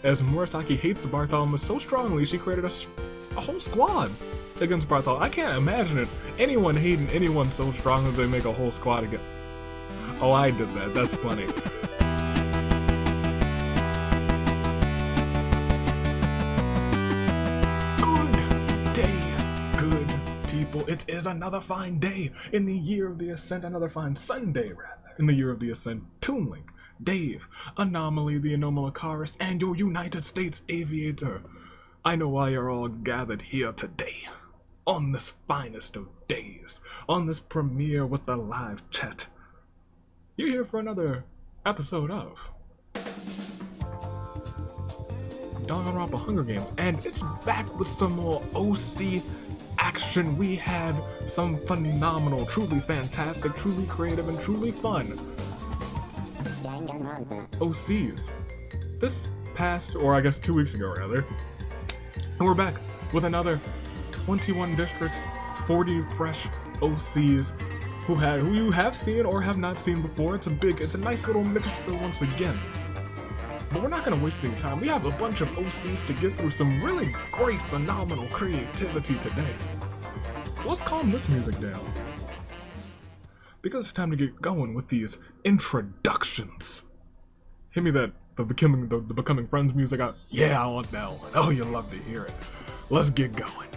as Murasaki hates Bartholomew so strongly she created a whole squad against Bartholomew. I can't imagine it. Anyone hating anyone so strong that they make a whole squad again. Oh, I did that. That's funny. Good day, good people. It is another fine day in the year of the Ascent. Another fine Sunday, rather, in the year of the Ascent. Toon Link, Dave, Anomaly, the Anomalocaris, and your United States Aviator. I know why you're all gathered here today. On this finest of days. On this premiere with the live chat. You're here for another episode of Danganronpa Hunger Games, and it's back with some more OC action. We had some phenomenal, truly fantastic, truly creative, and truly fun OCs this past, or I guess 2 weeks ago rather. And we're back with another 21 districts, 40 fresh OCs who you have seen or have not seen before. It's a nice little mixture once again. But we're not going to waste any time. We have a bunch of OCs to get through, some really great, phenomenal creativity today. So let's calm this music down, because it's time to get going with these introductions. Hit me the Becoming Friends music out. Yeah, I want that one. Oh, you'll love to hear it. Let's get going.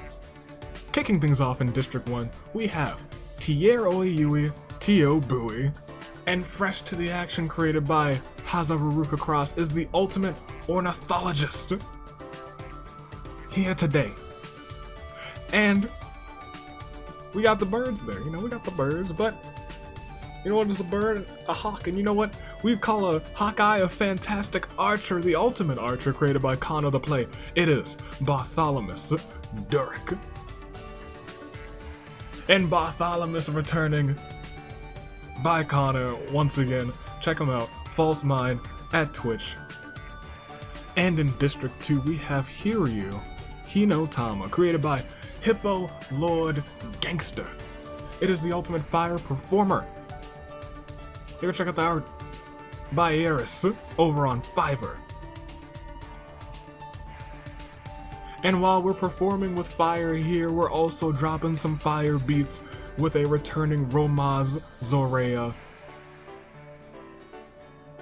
Kicking things off in District 1, we have Tier Oiyui, Tio Bui, and fresh to the action created by Hazaruka Cross is the ultimate ornithologist. Here today. And we got the birds there, we got the birds, but you know what is a bird? A hawk. And you know what? We call a Hawkeye a fantastic archer, the ultimate archer created by Kano the Play. It is Bartholomew Durek. And Bartholomew returning by Connor once again. Check him out, False Mind at Twitch. And in District 2 we have Hiryu Hinotama, created by Hippo Lord Gangster. It is the ultimate fire performer. You can check out the art by Eris over on Fiverr. And while we're performing with fire here, we're also dropping some fire beats with a returning Romaz Zorea,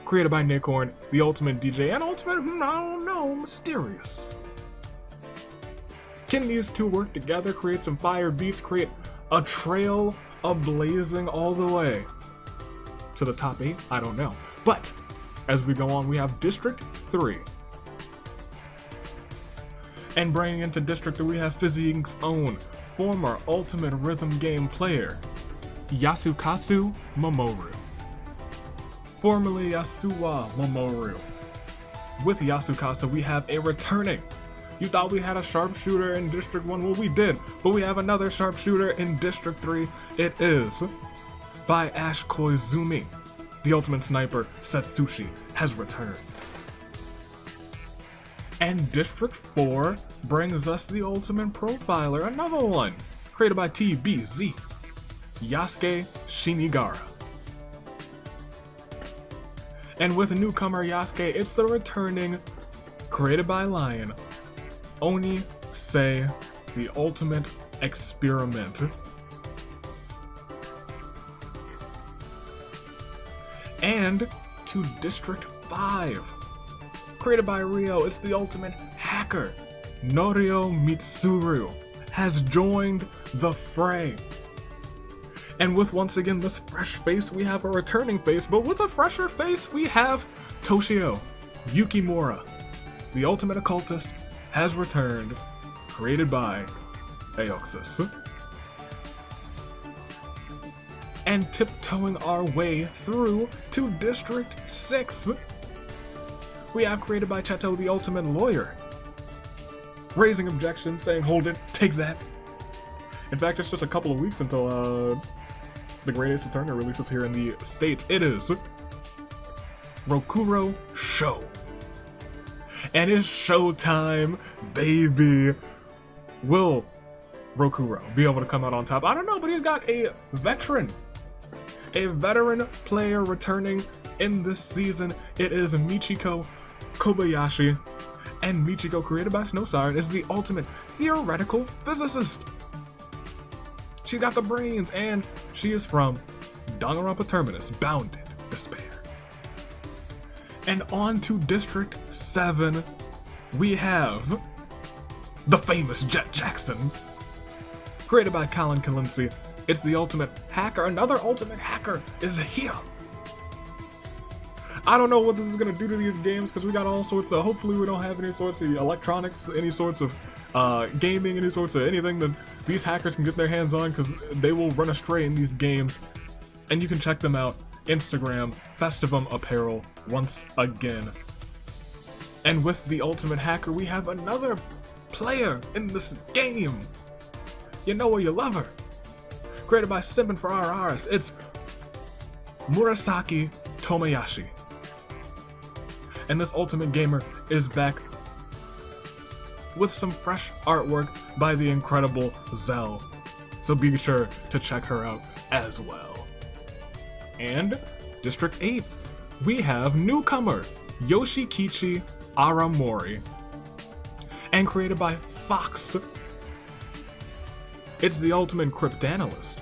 created by Nicorn, the ultimate DJ, and ultimate, I don't know, mysterious. Can these two work together, create some fire beats, create a trail ablazing all the way to the top 8? I don't know. But as we go on, we have District 3. And bringing into District 3, we have Physique's own former Ultimate Rhythm Game player, Yasukazu Momoru. Formerly Yasuwa Momoru. With Yasukazu, we have a returning. You thought we had a sharpshooter in District 1? Well, we did, but we have another sharpshooter in District 3. It is by Ash Koizumi. The ultimate sniper, Setsushi, has returned. And District 4 brings us the ultimate profiler, another one, created by TBZ, Yasuke Shinigara. And with newcomer Yasuke, it's the returning, created by Lion, Oni Sei, the ultimate experiment. And to District 5. Created by Rio, it's the ultimate hacker. Norio Mitsuru has joined the fray. And with once again this fresh face, we have a returning face, but with a fresher face, we have Toshio Yukimura. The ultimate occultist has returned, created by Aoxus. And tiptoeing our way through to District 6. We have created by Cheto, the ultimate lawyer, raising objections, saying, hold it, take that. In fact, it's just a couple of weeks until the Great Ace Attorney releases here in the States. It is Rokuro Show. And it's showtime, baby. Will Rokuro be able to come out on top? I don't know, but he's got a veteran player returning in this season. It is Michiko Kobayashi, And Michiko, created by Snow Siren, is the ultimate theoretical physicist. She got the brains, and she is from Danganronpa Terminus, Bounded Despair. And on to District 7, we have the famous Jet Jackson. Created by Colin Kalinske, it's the ultimate hacker. Another ultimate hacker is here. I don't know what this is going to do to these games, because we got all sorts of, hopefully we don't have any sorts of electronics, any sorts of gaming, any sorts of anything that these hackers can get their hands on, because they will run astray in these games. And you can check them out, Instagram, Festivum Apparel, once again. And with the ultimate hacker, we have another player in this game. You know her, you love her. Created by Simpin for RRs, it's Murasaki Tomoyashi. And this ultimate gamer is back with some fresh artwork by the incredible Zell. So be sure to check her out as well. And District 8, we have newcomer Yoshikichi Aramori. And created by Fox, it's the ultimate cryptanalyst.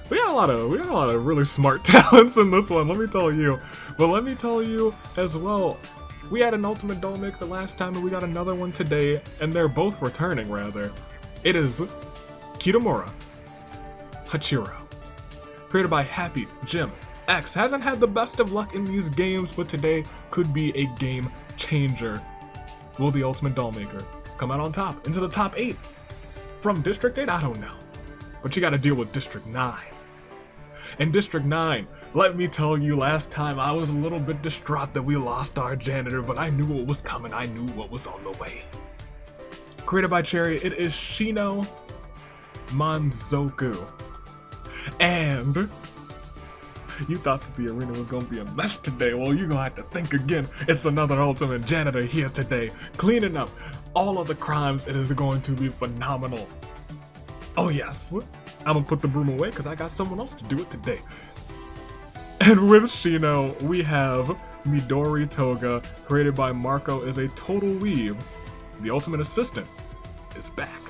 We got a lot of really smart talents in this one, let me tell you. But let me tell you as well, we had an ultimate doll maker last time and we got another one today, and they're both returning rather. It is Kitamura Hachiro. Created by Happy Jim X. Hasn't had the best of luck in these games, but today could be a game changer. Will the ultimate doll maker come out on top, into the top 8? From District 8, I don't know. But you gotta deal with District 9. And District 9, let me tell you, last time I was a little bit distraught that we lost our janitor, but I knew what was coming, I knew what was on the way. Created by Cherry, it is Shino Manzoku. And you thought that the arena was gonna be a mess today, well, you're gonna have to think again. It's another ultimate janitor here today, cleaning up all of the crimes. It is going to be phenomenal. Oh yes, I'm gonna put the broom away because I got someone else to do it today. And with Shino, we have Midori Toga, created by Marco, is a total weeb. The ultimate assistant is back.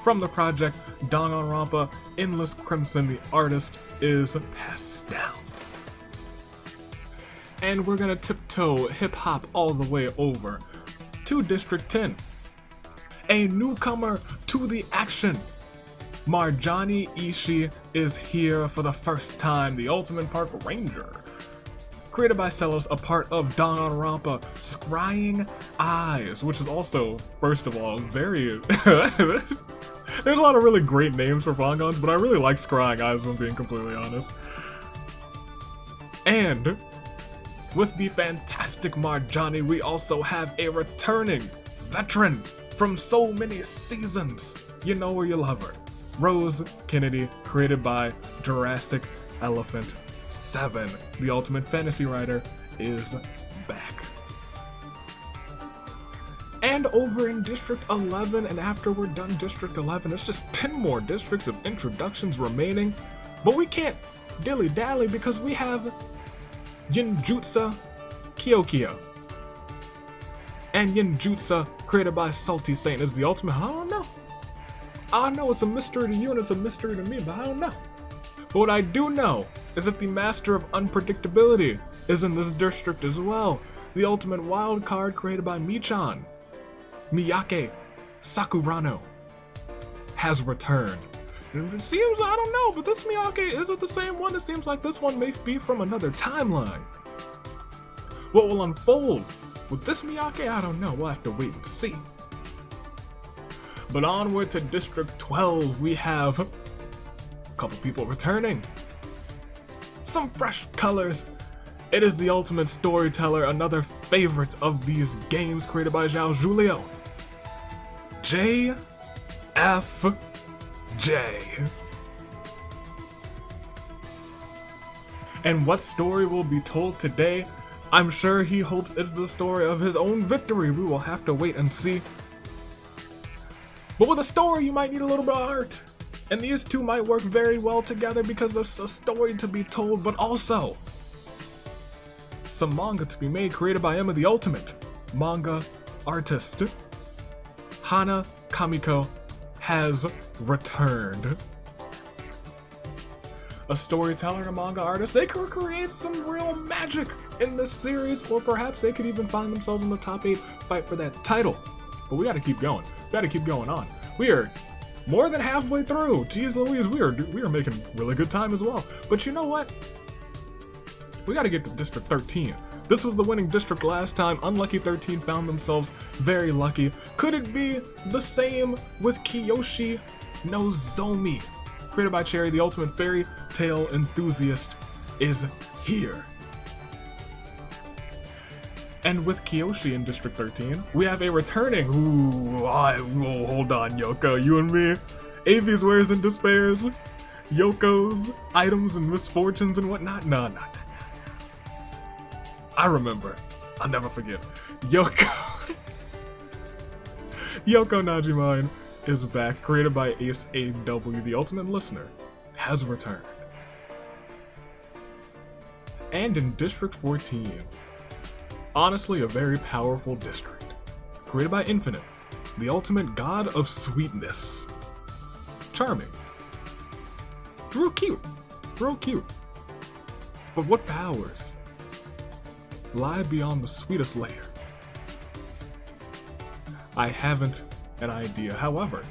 From the project Danganronpa Endless Crimson, the artist is Pastel. And we're gonna tiptoe hip-hop all the way over to District 10. A newcomer to the action. Marjani Ishii is here for the first time, the ultimate park ranger. Created by Celos, a part of Danganronpa Scrying Eyes, which is also, first of all, very... There's a lot of really great names for Vongons, but I really like Scrying Eyes, if I'm being completely honest. And with the fantastic Marjani, we also have a returning veteran from so many seasons. You know her, you love her. Rose Kennedy, created by Jurassic Elephant 7. The ultimate fantasy writer is back. And over in District 11, and after we're done District 11, it's just 10 more districts of introductions remaining. But we can't dilly-dally because we have Yinjutsu Kyokiyo. And Yinjutsu, created by Salty Saint, is the ultimate, I know it's a mystery to you and it's a mystery to me, but I don't know. But what I do know is that the Master of Unpredictability is in this district as well. The ultimate wild card, created by Michan, Miyake Sakurano, has returned. And it seems, I don't know, but this Miyake, is it the same one? It seems like this one may be from another timeline. What will unfold with this Miyake? I don't know, we'll have to wait and see. But onward to District 12, we have a couple people returning. Some fresh colors. It is the ultimate storyteller, another favorite of these games, created by Zhao Julio. JFJ. And what story will be told today? I'm sure he hopes it's the story of his own victory. We will have to wait and see. But with a story, you might need a little bit of art. And these two might work very well together because there's a story to be told, but also some manga to be made, created by Emma the Ultimate. manga artist Hana Kamiko has returned. A storyteller and a manga artist, they could create some real magic in this series, or perhaps they could even find themselves in the top 8 fight for that title. But we gotta keep going. We gotta keep going on. We are more than halfway through. Jeez Louise, we are making really good time as well. But you know what? We gotta get to District 13. This was the winning district last time. Unlucky 13 found themselves very lucky. Could it be the same with Kiyoshi no Zomi? Created by Cherry, the ultimate fairy tale enthusiast is here. And with Kiyoshi in District 13, we have a returning, hold on, Yoko, you and me. Avi's Wares and Despairs, Yoko's items and misfortunes and whatnot. No. I remember. I'll never forget. Yoko Najimine is back, created by Ace AW, the ultimate listener, has returned. And in District 14, honestly a very powerful district, created by Infinite, the ultimate god of sweetness. Charming. Real cute. But what powers lie beyond the sweetest layer? I haven't an idea. However,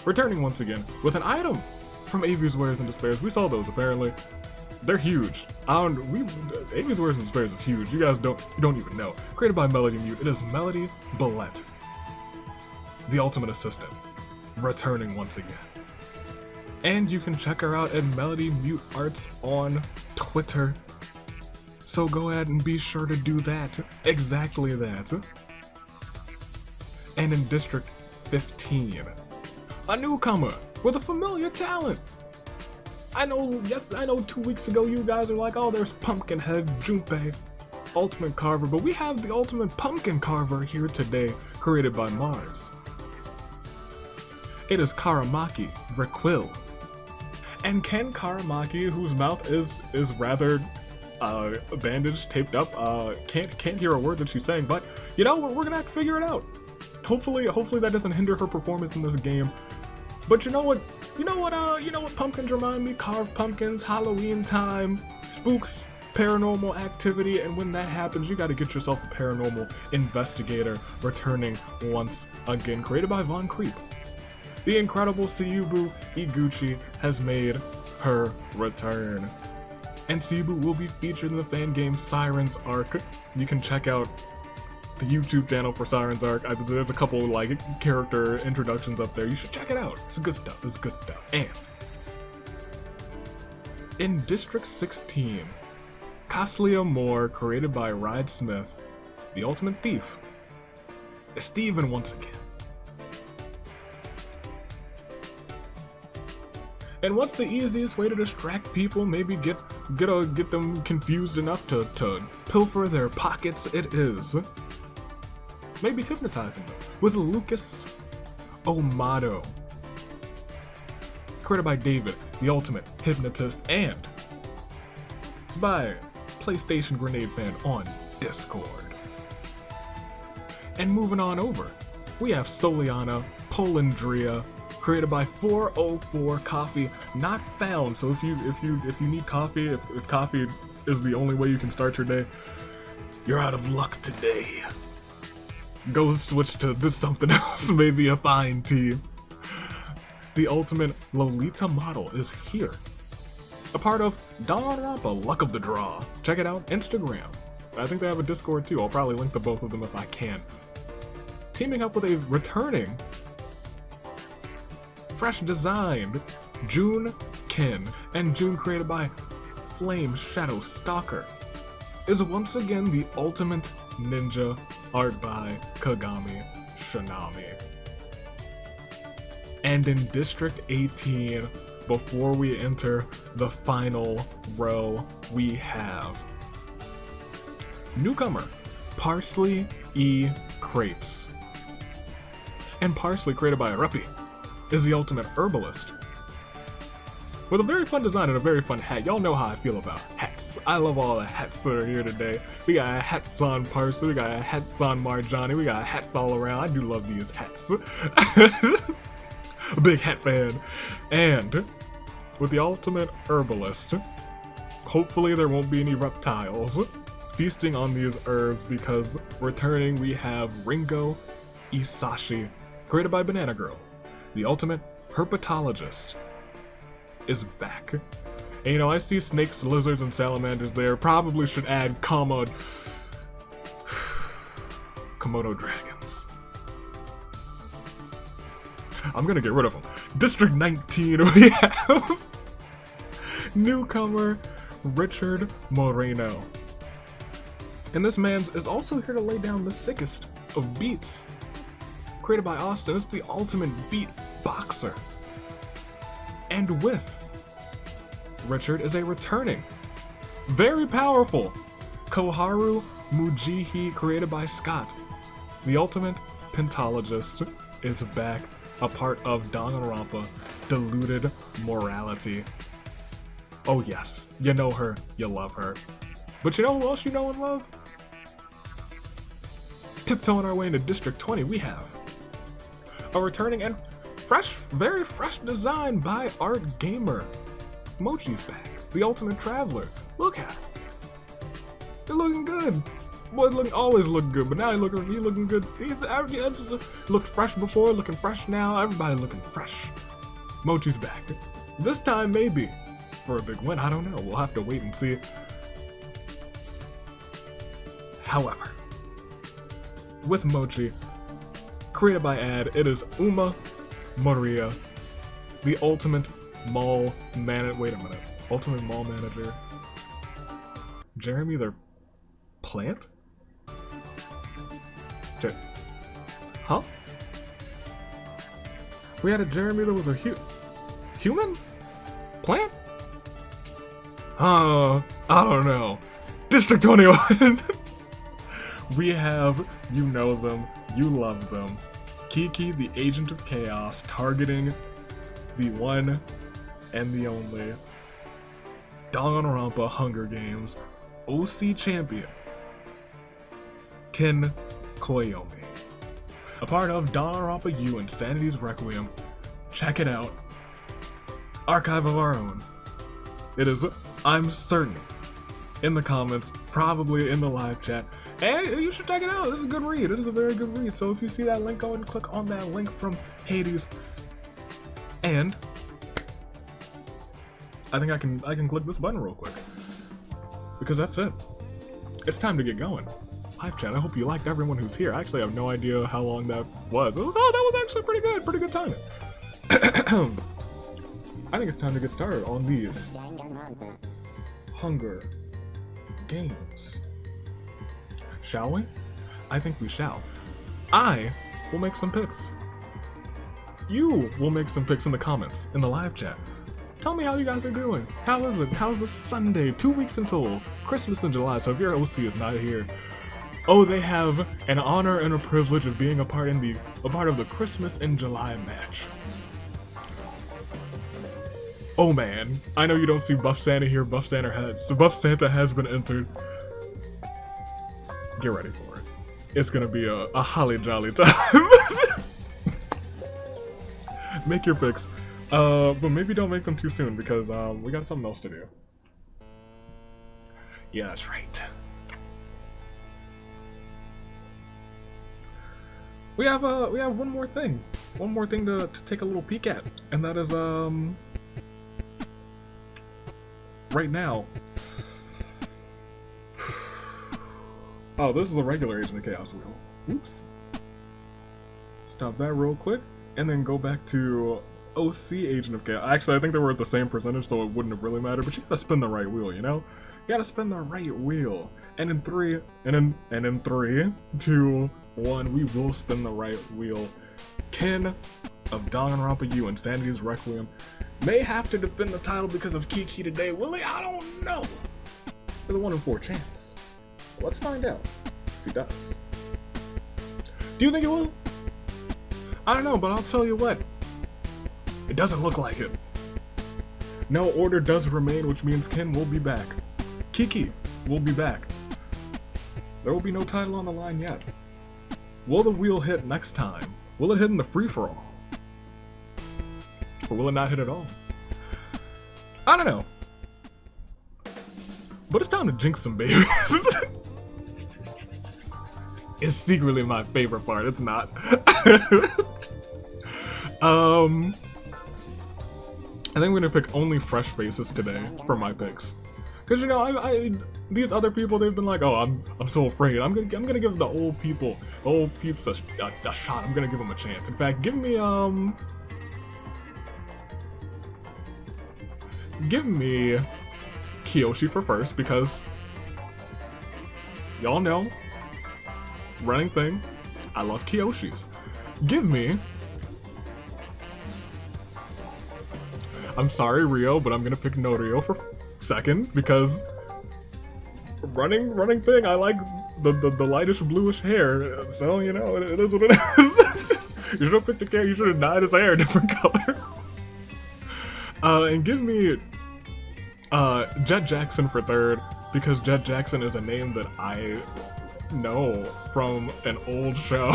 returning once again with an item from Avi's Wares and Despairs. We saw those apparently. They're huge. Avi's Wares and Despairs is huge. You guys don't even know. Created by Melody Mute. It is Melody Billette, the ultimate assistant, returning once again. And you can check her out at Melody Mute Arts on Twitter. So go ahead and be sure to do that. Exactly that. And in District 15, a newcomer with a familiar talent. I know 2 weeks ago you guys are like, oh, there's Pumpkinhead, Junpei, Ultimate Carver, but we have the Ultimate Pumpkin Carver here today, created by Mars. It is Karamaki Requill. And Ken Karamaki, whose mouth is rather bandaged, taped up, can't hear a word that she's saying, but you know, we're gonna have to figure it out. Hopefully that doesn't hinder her performance in this game. But you know what pumpkins remind me? Carved pumpkins, Halloween time, spooks, paranormal activity, and when that happens, you gotta get yourself a paranormal investigator returning once again, created by Von Creep. The incredible Seibu Iguchi has made her return. And Seibu will be featured in the fan game Sirens Arc. You can check out the YouTube channel for Sirens Arc. There's a couple like character introductions up there. You should check it out. It's good stuff. And in District 16, Costlia Moore, created by Ride Smith, the ultimate thief, is Steven once again. And what's the easiest way to distract people? Maybe get them confused enough to pilfer their pockets? It is maybe hypnotizing them with Lucas Omado, created by David, the ultimate hypnotist, and by PlayStation Grenade Fan on Discord. And moving on over, we have Soliana Polandria, created by 404 Coffee, not found. So if you need coffee, if coffee is the only way you can start your day, you're out of luck today. Go switch to this something else, maybe a fine tea. The ultimate Lolita model is here. A part of Danganronpa, Luck of the Draw. Check it out, Instagram. I think they have a Discord too. I'll probably link to both of them if I can. Teaming up with a returning, fresh designed June Ken, and June, created by Flame Shadow Stalker, is once again the ultimate ninja, art by Kagami Shinami. And in District 18, before we enter the final row, we have newcomer Parsley E. Crepes. And Parsley, created by Arepi, is the ultimate herbalist, with a very fun design and a very fun hat. Y'all know how I feel about hats. I love all the hats that are here today. We got hats on Parsley, we got hats on Marjani, we got hats all around. I do love these hats. A big hat fan. And with the ultimate herbalist, hopefully there won't be any reptiles feasting on these herbs, because returning we have Ringo Isashi, created by Banana Girl. The ultimate herpetologist is back. And, you know, I see snakes, lizards, and salamanders there. Probably should add Komodo dragons. I'm gonna get rid of them. District 19, we have newcomer Richard Moreno. And this man is also here to lay down the sickest of beats. Created by Austin, it's the ultimate beat boxer. And with Richard is a returning, very powerful Koharu Mujihi, created by Scott. The ultimate pentologist is back, a part of Danganronpa, Diluted Morality. Oh yes, you know her, you love her. But you know who else you know and love? Tiptoeing our way into District 20, we have a returning and fresh, very fresh design by Art Gamer. Mochi's back, the ultimate traveler. Look at him. They're looking good. Boy, always look good, but now he's looking good. He looked fresh before, looking fresh now. Everybody looking fresh. Mochi's back. This time, maybe for a big win. I don't know. We'll have to wait and see. However, with Mochi, created by Ad, it is Uma Maria, the ultimate mall manager. Wait a minute. Ultimate mall manager. Jeremy the plant? Huh? We had a Jeremy that was a human? Plant? I don't know. District 21! We have, you know them, you love them, Kiki, the Agent of Chaos, targeting the one and the only Danganronpa Hunger Games OC champion, Ken Koyomi. A part of Danganronpa U Insanity's Requiem. Check it out. Archive of our own. It is, I'm certain, in the comments, probably in the live chat. And you should check it out. This is a good read. It is a very good read. So if you see that link, go and click on that link from Hades. And I think I can click this button real quick, because that's it. It's time to get going. Live chat. I hope you liked everyone who's here. I actually have no idea how long that was. That was actually pretty good timing. I think it's time to get started on these Hunger Games. Shall we? I think we shall. I will make some picks. You will make some picks in the comments, in the live chat. Tell me how you guys are doing. How is it? How's this Sunday? 2 weeks until Christmas in July, so if your OC is not here, oh, they have an honor and a privilege of being a part of the Christmas in July match. Oh man, I know you don't see Buff Santa here. Buff Santa has been entered. Get ready for it. It's gonna be a holly jolly time. Make your picks, but maybe don't make them too soon, because we got something else to do. Yeah, that's right. We have one more thing to take a little peek at, and that is right now. Oh, this is the regular Agent of Chaos wheel. Oops. Stop that real quick, and then go back to OC Agent of Chaos. Actually, I think they were at the same percentage, so it wouldn't have really mattered, but you gotta spin the right wheel, you know? You gotta spin the right wheel. And in 3, 2, 1, we will spin the right wheel. Ken of Danganronpa U Insanity's Requiem may have to defend the title because of Kiki today. Will he? I don't know. There's a 1 in 4 chance. Let's find out if he does. Do you think he will? I don't know, but I'll tell you what. It doesn't look like it. No, order does remain, which means Ken will be back. Kiki will be back. There will be no title on the line yet. Will the wheel hit next time? Will it hit in the free-for-all? Or will it not hit at all? I don't know. But it's time to jinx some babies. It's secretly my favorite part. It's not. I think I'm gonna pick only fresh faces today for my picks. Cause you know, I these other people, they've been like, oh, I'm so afraid. I'm gonna give the old peeps a shot. I'm gonna give them a chance. In fact, give me Kiyoshi for first, because y'all know, running thing, I love Kiyoshis. Give me, I'm sorry Rio, but I'm gonna pick no Rio for second, because running thing, I like the lightish bluish hair, so you know, it is what it is. You should have picked a character, you should have dyed his hair a different color. And give me Jet Jackson for third, because Jet Jackson is a name that I know from an old show.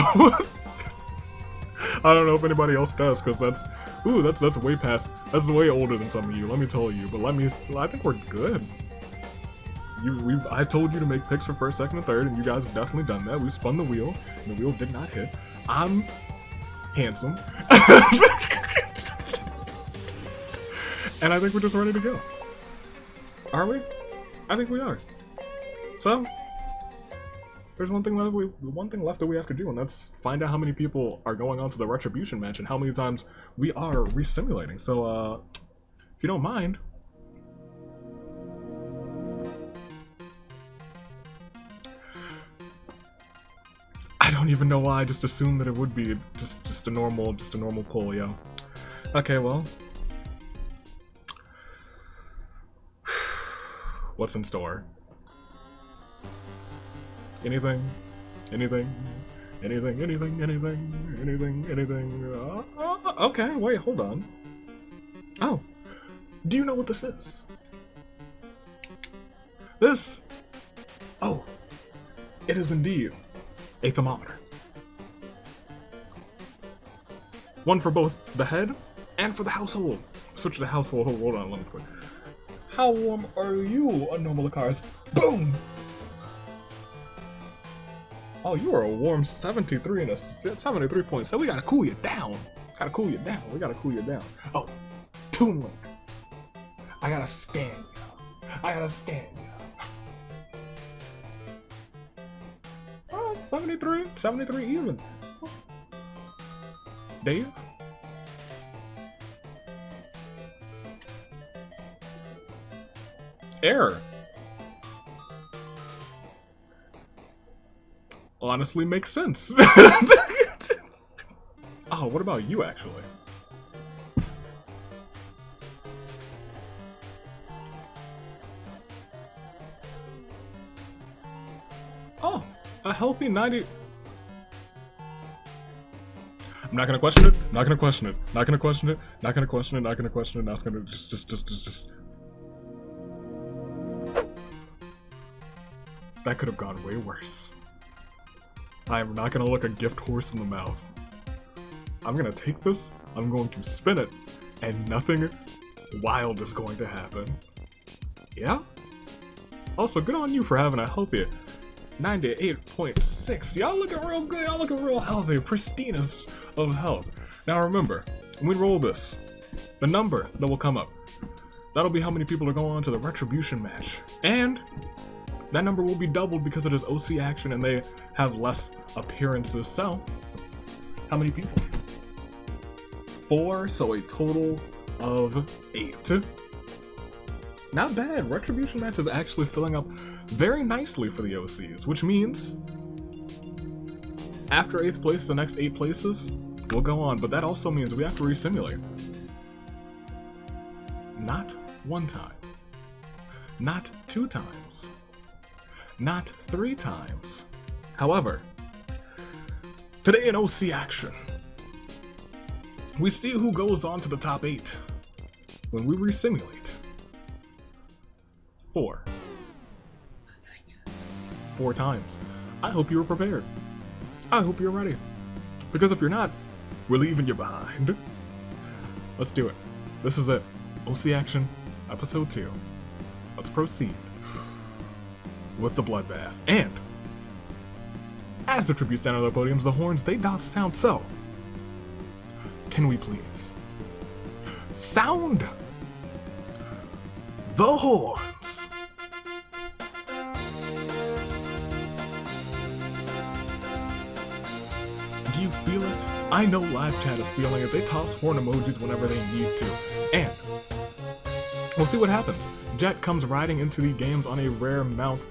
I don't know if anybody else does, because that's way past, that's way older than some of you, let me tell you, but I think we're good. I told you to make picks for first, second, and third, and you guys have definitely done that. We spun the wheel, and the wheel did not hit. I'm handsome. And I think we're just ready to go. Are we? I think we are. So, there's one thing left that we have to do, and that's find out how many people are going on to the Retribution match and how many times we are resimulating. So, if you don't mind, I don't even know why I just assumed that it would be just a normal poll, yo. Okay, well, what's in store? Anything? Okay, wait, hold on. Oh, do you know what this is? Oh, it is indeed a thermometer. One for both the head and for the household. Switch to household, hold on, let me quick. How warm are you, normal cars? Boom! Oh, you are a warm 73 and a 73.7. We gotta cool you down. We gotta cool you down. Oh, Toon Link. I gotta scan you. Oh, 73 even. Dave? Error. Honestly makes sense. Oh, what about you actually? Oh, a healthy 90. I'm not gonna question it. Not gonna question it. Just. That could have gone way worse. I am not gonna look a gift horse in the mouth. I'm gonna take this, I'm going to spin it, and nothing wild is going to happen. Yeah? Also, good on you for having a healthy 98.6. Y'all looking real good, y'all looking real healthy, pristinest of health. Now remember, when we roll this, the number that will come up, that'll be how many people are going on to the Retribution match. And that number will be doubled because it is OC action and they have less appearances. So, how many people? 4, so a total of 8. Not bad. Retribution match is actually filling up very nicely for the OCs, which means after 8th place, the next 8 places will go on, but that also means we have to resimulate. Not 1 time. Not 2 times. Not 3 times. However, today in OC action, we see who goes on to the top 8 when we resimulate 4 4 times. I hope you were prepared. I hope you're ready. Because if you're not, we're leaving you behind. Let's do it. This is it. OC Action, Episode 2. Let's proceed with the bloodbath. And as the tributes stand on their podiums, the horns, they doth sound so. Can we please sound the horns? Do you feel it? I know live chat is feeling it. They toss horn emojis whenever they need to. And we'll see what happens. Jet comes riding into the games on a rare mount,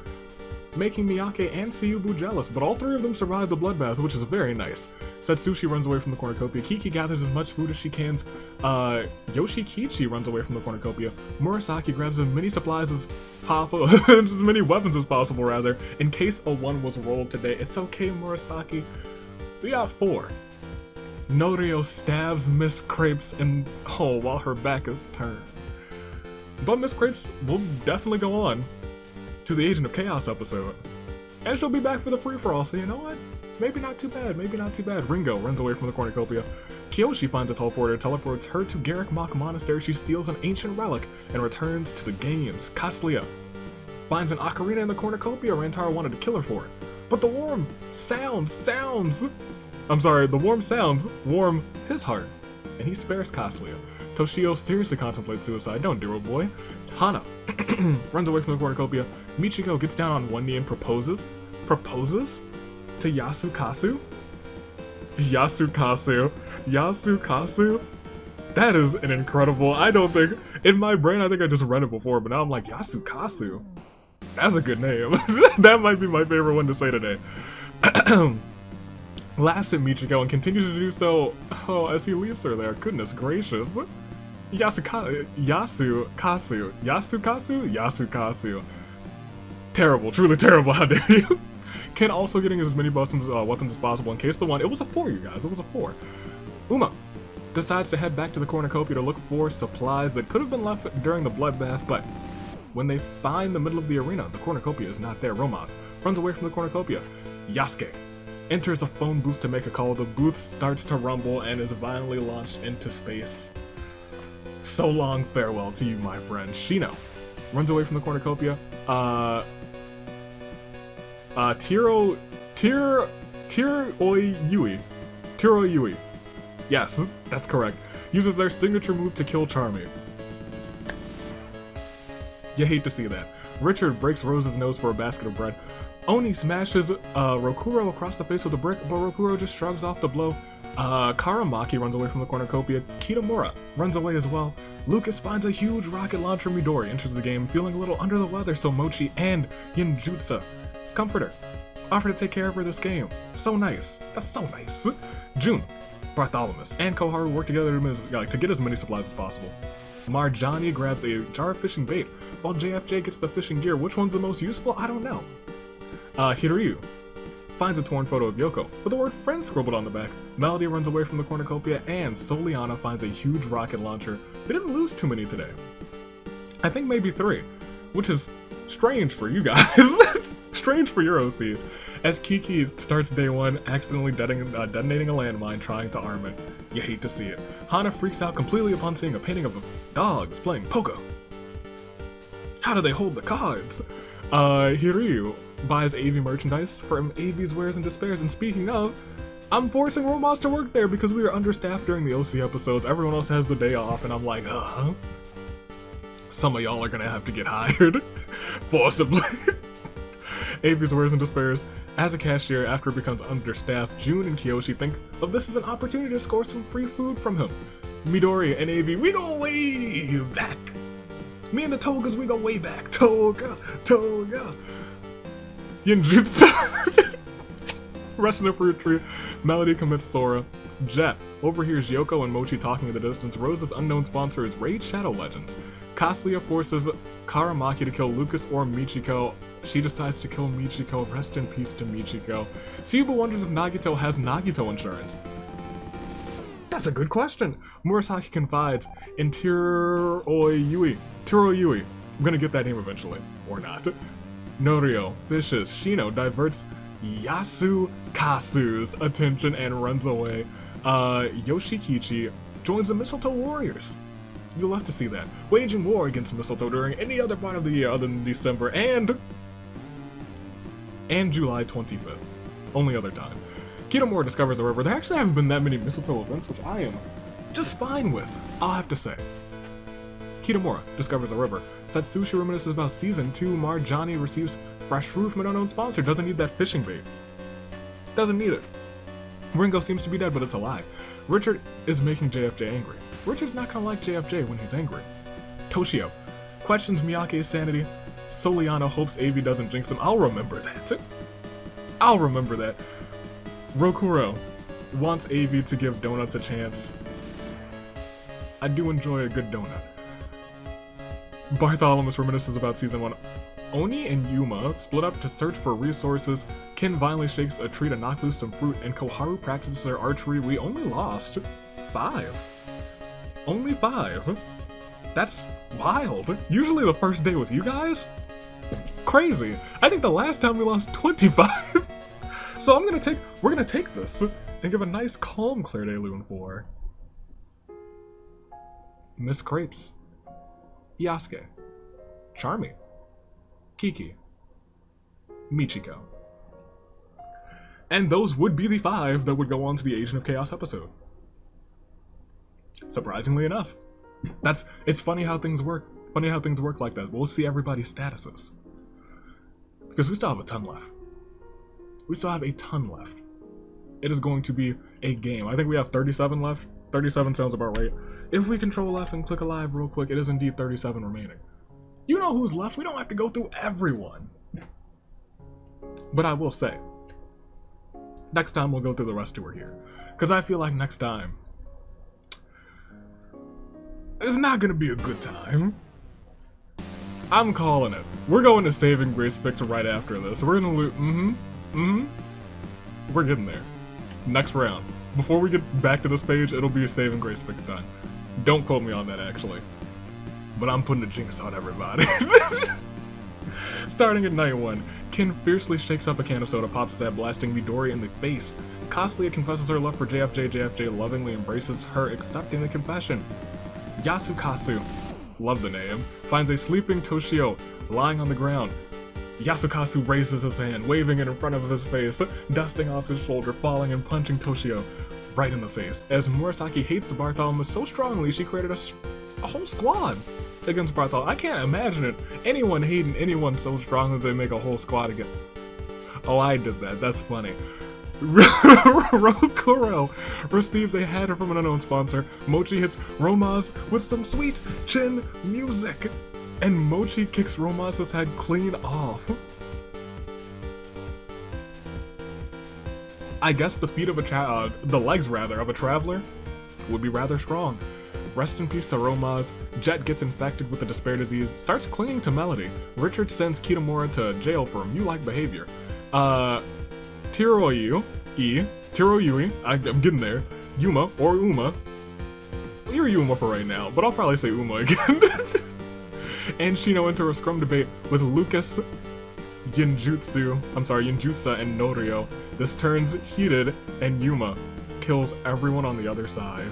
making Miyake and Suyubu jealous, but all 3 of them survive the bloodbath, which is very nice. Setsushi runs away from the cornucopia, Kiki gathers as much food as she can, Yoshikichi runs away from the cornucopia, Murasaki grabs as many supplies as possible, as many weapons as possible rather, in case a 1 was rolled today. It's okay, Murasaki. We got 4. Norio stabs Miss Crepes and while her back is turned. But Miss Crepes will definitely go on to the Agent of Chaos episode. And she'll be back for the free-for-all, so you know what? Maybe not too bad, maybe not too bad. Ringo runs away from the cornucopia. Kyoshi finds a teleporter, teleports her to Garrick Mach Monastery. She steals an ancient relic and returns to the games. Kaslia finds an ocarina in the cornucopia Rantaro wanted to kill her for it. But the warm sounds warm his heart, and he spares Kaslia. Toshio seriously contemplates suicide. Don't do it, boy. Hana runs away from the cornucopia. Michiko gets down on one knee and proposes to Yasukasu. That is an incredible, I don't think, in my brain I think I just read it before, but now I'm like, Yasukasu? That's a good name. That might be my favorite one to say today. Laughs at Michiko and continues to do so as he leaves her there. Goodness gracious. Yasukasu. Terrible, truly terrible, how dare you. Ken also getting as many weapons as possible in case the 1, it was a 4, you guys, it was a 4. Uma decides to head back to the cornucopia to look for supplies that could have been left during the bloodbath, but when they find the middle of the arena, the cornucopia is not there. Romas runs away from the cornucopia. Yasuke enters a phone booth to make a call. The booth starts to rumble and is violently launched into space. So long farewell to you, my friend. Shino runs away from the cornucopia. Tiroyui. Yes, that's correct. Uses their signature move to kill Charmy. You hate to see that. Richard breaks Rose's nose for a basket of bread. Oni smashes Rokuro across the face with a brick, but Rokuro just shrugs off the blow. Karamaki runs away from the cornucopia. Kitamura runs away as well. Lucas finds a huge rocket launcher. Midori enters the game feeling a little under the weather, so Mochi and Yinjutsu comfort her, offer to take care of her this game. So nice. That's so nice. June, Bartholomew, and Koharu work together to get as many supplies as possible. Marjani grabs a jar of fishing bait, while JFJ gets the fishing gear. Which one's the most useful? I don't know. Hiryu finds a torn photo of Yoko with the word friend scribbled on the back. Melody runs away from the cornucopia, and Soliana finds a huge rocket launcher. They didn't lose too many today. I think maybe 3, which is strange for you guys. Strange for your OCs, as Kiki starts day 1 accidentally detonating a landmine trying to arm it. You hate to see it. Hana freaks out completely upon seeing a painting of dogs playing poker. How do they hold the cards? Hiryu buys AV merchandise from AV's Wares and Despairs, and speaking of, I'm forcing Romas to work there because we are understaffed during the OC episodes. Everyone else has the day off, and I'm like, some of y'all are gonna have to get hired. Forcibly. AV's Wares and Despairs. As a cashier, after it becomes understaffed, June and Kyoshi think of this as an opportunity to score some free food from him. Midori and AV, we go way back. Me and the Togas, we go way back. Toga. Yinjutsu wrestling up for a tree. Melody commits Sora. Jet overhears Yoko and Mochi talking in the distance. Rose's unknown sponsor is Raid Shadow Legends. Kaslia forces Karamaki to kill Lucas or Michiko. She decides to kill Michiko. Rest in peace to Michiko. Suyuba wonders if Nagito has Nagito insurance. That's a good question. Murasaki confides in Tiroyui. I'm gonna get that name eventually. Or not. Norio fishes. Shino diverts Yasukasu's attention and runs away. Yoshikichi joins the Mistletoe Warriors. You'll love to see that. Waging war against Mistletoe during any other part of the year other than December and July 25th. Only other time. Kitamura discovers a river. There actually haven't been that many Mistletoe events, which I am just fine with, I'll have to say. Kitamura discovers a river. Satsushi reminisces about Season 2. Marjani receives fresh fruit from an unknown sponsor. Doesn't need that fishing bait. Doesn't need it. Ringo seems to be dead, but it's a lie. Richard is making JFJ angry. Richard's not gonna like JFJ when he's angry. Toshio questions Miyake's sanity. Soliana hopes Avi doesn't jinx him. I'll remember that. I'll remember that. Rokuro wants Avi to give donuts a chance. I do enjoy a good donut. Bartholomew reminisces about Season 1. Oni and Yuma split up to search for resources. Ken violently shakes a tree to knock loose some fruit, and Koharu practices their archery. We only lost 5. Only 5. That's wild. Usually the first day with you guys? Crazy. I think the last time we lost 25. So we're gonna take this and give a nice calm Claire de Lune for Miss Crepes, Yasuke, Charmy, Kiki, Michiko. And those would be the 5 that would go on to the Agent of Chaos episode. Surprisingly enough. It's funny how things work. Funny how things work like that. We'll see everybody's statuses. Because we still have a ton left. We still have a ton left. It is going to be a game. I think we have 37 left. 37 sounds about right. If we control F and click alive real quick, it is indeed 37 remaining. You know who's left. We don't have to go through everyone. But I will say, next time we'll go through the rest who are here. Because I feel like next time, it's not going to be a good time. I'm calling it. We're going to Saving Grace Fix right after this. We're going to loot. We're getting there. Next round. Before we get back to this page, it'll be a Saving Grace Fix done. Don't quote me on that, actually. But I'm putting a jinx on everybody. Starting at night 1, Ken fiercely shakes up a can of soda, pops that, blasting Midori in the face. Costlia confesses her love for JFJ. JFJ lovingly embraces her, accepting the confession. Yasukasu, love the name, finds a sleeping Toshio lying on the ground. Yasukasu raises his hand, waving it in front of his face, dusting off his shoulder, falling and punching Toshio right in the face. As Murasaki hates Bartholomew so strongly, she created a whole squad against Bartholomew. I can't imagine anyone hating anyone so strongly they make a whole squad again. Oh, I did that. That's funny. Rokuro receives a hat from an unknown sponsor. Mochi hits Romaz with some sweet chin music, and Mochi kicks Romaz's head clean off. I guess the feet of the legs rather, of a traveler would be rather strong. Rest in peace to Romaz. Jet gets infected with the despair disease, starts clinging to Melody. Richard sends Kitamura to jail for Mew-like behavior. Tiroyui, I'm getting there. Yuma, or Uma. You're Yuma for right now, but I'll probably say Uma again. And Shino enter a scrum debate with Lucas, Yinjutsa, and Norio. This turns heated, and Yuma kills everyone on the other side.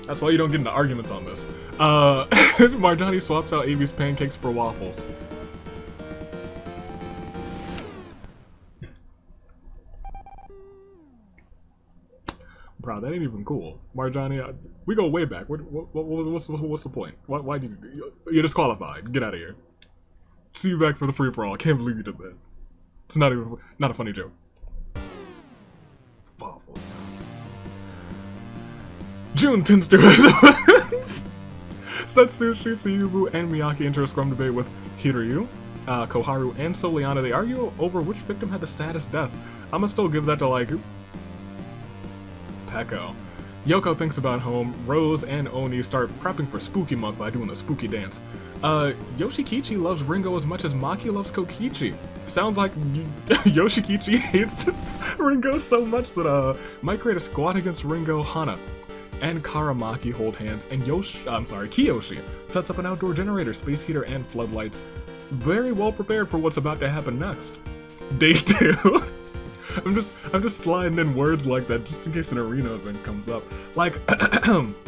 That's why you don't get into arguments on this. Marjani swaps out Avi's pancakes for waffles. Bro, that ain't even cool. Marjani, we go way back. What's the point? Why did you're disqualified? Get out of here. See you back for the free-for-all. I can't believe you did that. It's not a funny joke. Waffles. June tends to Satsushi, Suyubu, and Miyake enter a scrum debate with Hiryu, Koharu, and Soliana. They argue over which victim had the saddest death. I'ma still give that to, like, Peko. Yoko thinks about home. Rose and Oni start prepping for Spooky Month by doing a spooky dance. Yoshikichi loves Ringo as much as Maki loves Kokichi. Sounds like Yoshikichi hates Ringo so much that might create a squad against Ringo. Hana and Karamaki hold hands, and Kiyoshi sets up an outdoor generator, space heater, and floodlights. Very well prepared for what's about to happen next. Day 2. I'm just sliding in words like that just in case an arena event comes up. Like,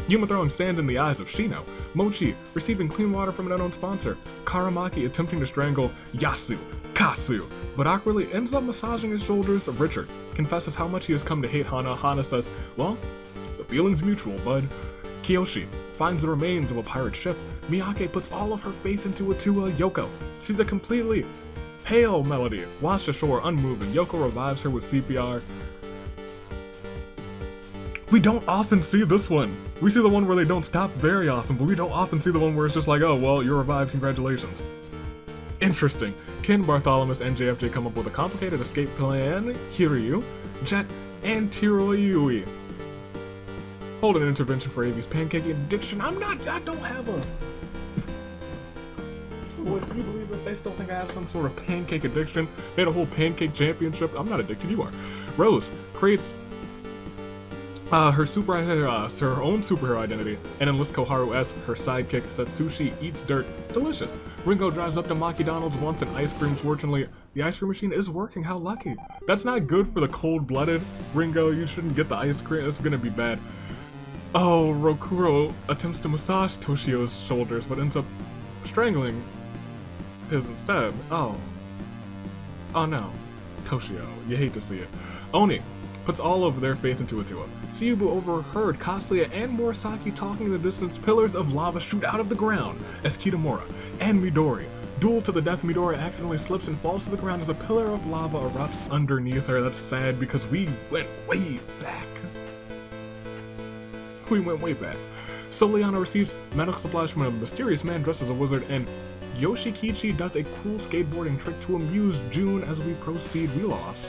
Yuma throwing sand in the eyes of Shino, Mochi receiving clean water from an unknown sponsor, Karamaki attempting to strangle Kasu, but awkwardly ends up massaging his shoulders. Richard confesses how much he has come to hate Hana. Hana says, well, the feeling's mutual, bud. Kiyoshi finds the remains of a pirate ship. Miyake puts all of her faith into Atua. Yoko sees a completely pale Melody washed ashore unmoved, and Yoko revives her with CPR. We don't often see this one. We see the one where they don't stop very often, but we don't often see the one where it's just like, oh, well, you're revived, congratulations. Interesting. Ken, Bartholomew, and JFJ come up with a complicated escape plan. Hiryu, Jet, and Tiroyui hold an intervention for Avi's pancake addiction. I don't have a... Boys, can you believe this? They still think I have some sort of pancake addiction. They had a whole pancake championship. I'm not addicted, you are. Rose creates her own superhero identity and enlists Koharu as her sidekick. Satsushi eats dirt. Delicious. Ringo drives up to Maki Donald's, wants an ice cream. Fortunately, the ice cream machine is working. How lucky. That's not good for the cold-blooded. Ringo, you shouldn't get the ice cream. It's gonna be bad. Oh, Rokuro attempts to massage Toshio's shoulders, but ends up strangling his instead. Oh no. Toshio, you hate to see it. Oni puts all of their faith into Atua. Tsuyubu overheard Kasuya and Murasaki talking in the distance. Pillars of lava shoot out of the ground as Kitamura and Midori duel to the death. Midori accidentally slips and falls to the ground as a pillar of lava erupts underneath her. That's sad because we went way back. Soliana receives medical supplies from a mysterious man dressed as a wizard, and Yoshikichi does a cool skateboarding trick to amuse June. As we proceed, we lost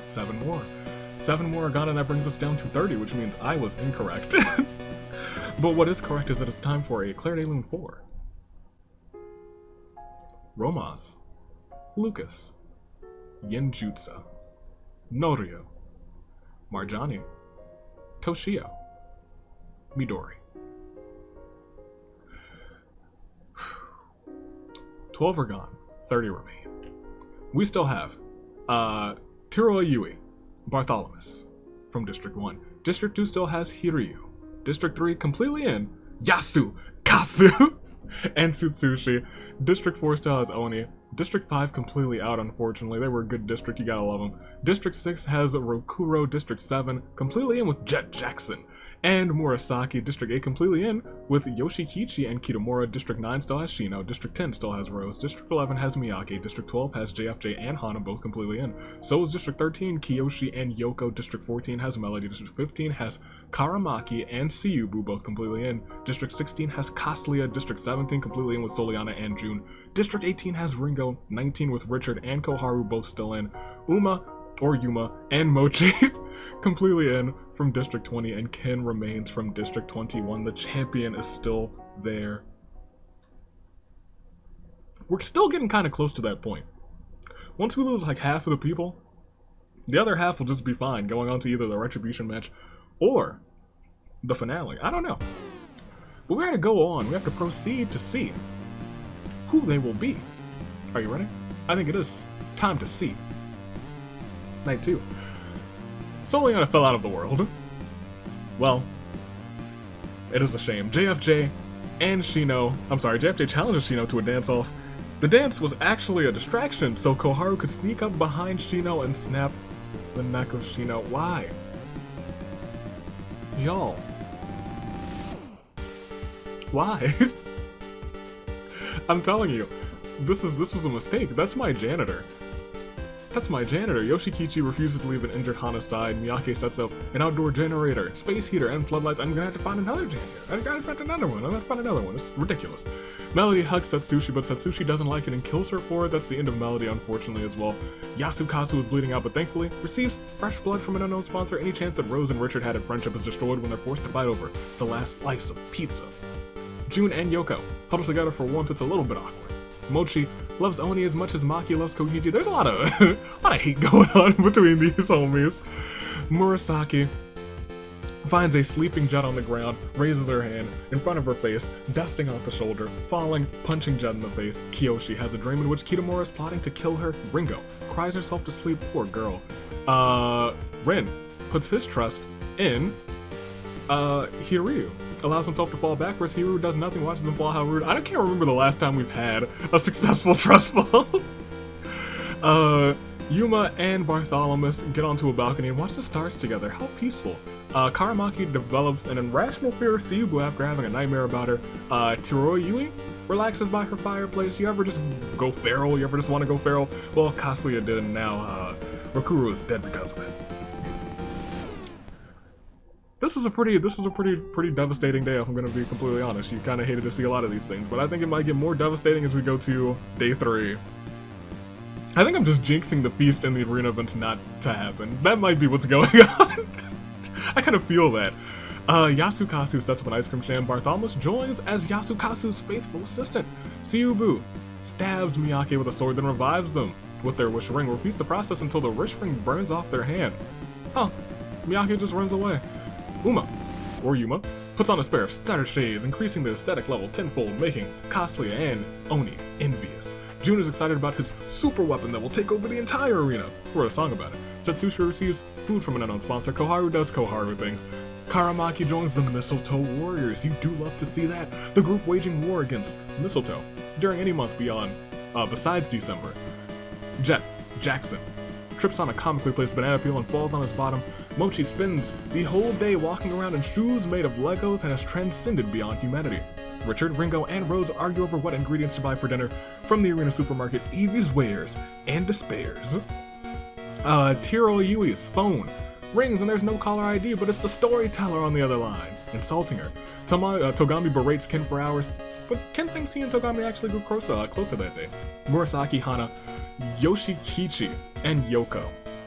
7 more. 7 more are gone, and that brings us down to 30, which means I was incorrect. But what is correct is that it's time for a Claire de Lune 4. Romaz, Lucas, Yenjutsu, Norio, Marjani, Toshio, Midori. 12 are gone, 30 remain. We still have Tiroyui, Bartholomew from District 1. District 2 still has Hiryu. District 3 completely in, Yasu, Kasu, and Tsutsushi. District 4 still has Oni. District 5 completely out, unfortunately. They were a good district, you gotta love them. District 6 has Rokuro. District 7 completely in with Jet Jackson and Murasaki. District 8 completely in with Yoshikichi and Kitamura. District 9 still has Shino. District 10 still has Rose. District 11 has Miyake. District 12 has JFJ and Hana, both completely in. So is District 13, Kiyoshi and Yoko. District 14 has Melody. District 15 has Karamaki and Tsuyubu, both completely in. District 16 has Kasuya. District 17 completely in with Soliana and June. District 18 has Ringo. 19 with Richard and Koharu, both still in. Yuma and Mochi completely in from District 20, and Ken remains from District 21. The champion is still there. We're still getting kind of close to that point. Once we lose like half of the people, the other half will just be fine, going on to either the Retribution match or the finale. I don't know. But we gotta go on. We have to proceed to see who they will be. Are you ready? I think it is time to see. Night 2. Soliana fell out of the world. Well, it is a shame. JFJ challenges Shino to a dance-off. The dance was actually a distraction, so Koharu could sneak up behind Shino and snap the neck of Shino. Why? Y'all. Why? I'm telling you, this was a mistake. That's my janitor. Yoshikichi refuses to leave an injured Hana's side. Miyake sets up an outdoor generator, space heater, and floodlights. I'm gonna have to find another janitor. I'm gonna find another one. It's ridiculous. Melody hugs Satsushi, but Satsushi doesn't like it and kills her for it. That's the end of Melody, unfortunately, as well. Yasukazu is bleeding out, but thankfully receives fresh blood from an unknown sponsor. Any chance that Rose and Richard had a friendship is destroyed when they're forced to fight over the last slice of pizza. June and Yoko huddle together for warmth. It's a little bit awkward. Mochi loves Oni as much as Maki loves Kokichi. There's a lot of hate going on between these homies. Murasaki finds a sleeping Jet on the ground, raises her hand in front of her face, dusting off the shoulder, falling, punching Jet in the face. Kiyoshi has a dream in which Kitamura is plotting to kill her. Ringo cries herself to sleep, poor girl. Rin puts his trust in Hiryu, allows himself to fall backwards. Hiryu does nothing, watches him fall. How rude. I can't remember the last time we've had a successful trust fall. Yuma and Bartholomew get onto a balcony and watch the stars together. How peaceful. Karamaki develops an irrational fear of Seibu after having a nightmare about her. Yui relaxes by her fireplace. You ever just go feral? You ever just want to go feral? Well, Kasuya did, and now Rokuro is dead because of it. This is a pretty devastating day, if I'm gonna be completely honest. You kind of hated to see a lot of these things, but I think it might get more devastating as we go to day 3. I think I'm just jinxing the feast and the arena events not to happen. That might be what's going on. I kind of feel that. Yasukazu sets up an ice cream stand. Bartholomew joins as Yasukasu's faithful assistant. Seibu stabs Miyake with a sword, then revives them with their wish ring. Repeats the process until the wish ring burns off their hand. Huh. Miyake just runs away. Yuma puts on a pair of stutter shades, increasing the aesthetic level tenfold, making Kasuya and Oni envious. Jun is excited about his super weapon that will take over the entire arena. Wrote a song about it. Setsushi receives food from an unknown sponsor. Koharu does Koharu things. Karamaki joins the Mistletoe Warriors. You do love to see that. The group waging war against Mistletoe during any month besides December. Jackson trips on a comically placed banana peel and falls on his bottom. Mochi spends the whole day walking around in shoes made of Legos and has transcended beyond humanity. Richard, Ringo, and Rose argue over what ingredients to buy for dinner from the arena supermarket. Evie's wares and despairs. Tiro Yui's phone rings and there's no caller ID, but it's the storyteller on the other line, insulting her. Togami berates Ken for hours, but Ken thinks he and Togami actually grew closer that day. Murasaki, Hana, Yoshikichi, and Yoko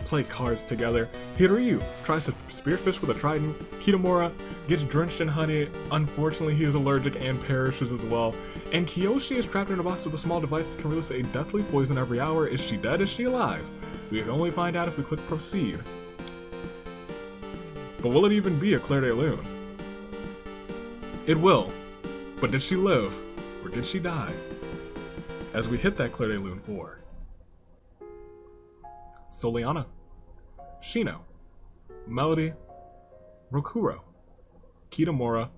play cards together. Hiryu tries to spearfish with a trident. Kitamura gets drenched in honey. Unfortunately, he is allergic and perishes as well. And Kiyoshi is trapped in a box with a small device that can release a deathly poison every hour. Is she dead? Is she alive? We can only find out if we click proceed. But will it even be a Claire de Lune? It will. But did she live? Or did she die? As we hit that Claire de Lune 4. Soliana, Shino, Melody, Rokuro, Kitamura,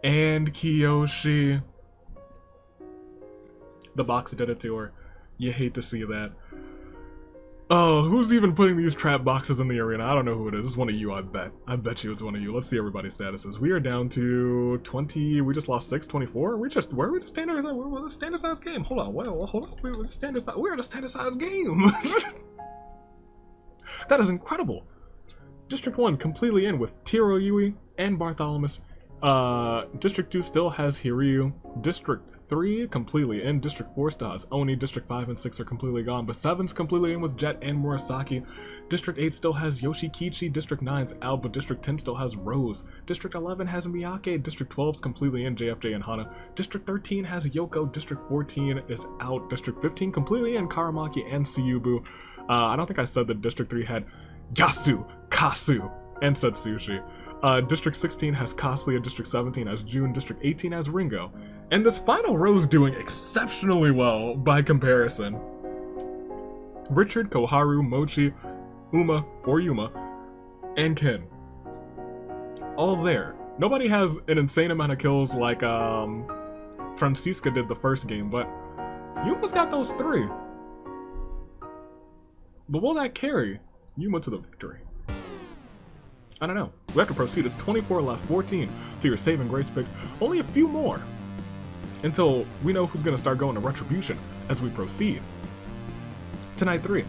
and Kiyoshi. The box did it to her. You hate to see that. Oh, who's even putting these trap boxes in the arena? I don't know who it is. It's one of you, I bet. I bet you it's one of you. Let's see everybody's statuses. We are down to 20. We just lost 6, 24. Where are we the standard? We're the standard size game. Hold on. Hold on. We're the standard size game. That is incredible. District 1 completely in with Tiro Yui and Bartholomew. District 2 still has Hiryu. District 3 completely in. District 4 still has Oni. District 5 and 6 are completely gone, but 7's completely in with Jet and Murasaki. District 8 still has Yoshikichi. District 9's Alba. District 10 still has Rose. District 11 has Miyake. District 12's completely in, JFJ and Hana. District 13 has Yoko. District 14 is out. District 15 completely in, Karamaki and Seibu. I don't think I said that District 3 had Yasu, Kasu, and Setsushi. District 16 has Kasuya, District 17 has Jun, District 18 has Ringo. And this final row is doing exceptionally well by comparison. Richard, Koharu, Mochi, Yuma, and Ken. All there. Nobody has an insane amount of kills like Francisca did the first game, but Yuma's got those 3. But will that carry Yuma to the victory? I don't know. We have to proceed. It's 24 left, 14 to your save and grace picks. Only a few more until we know who's going to start going to Retribution as we proceed. Tonight 3,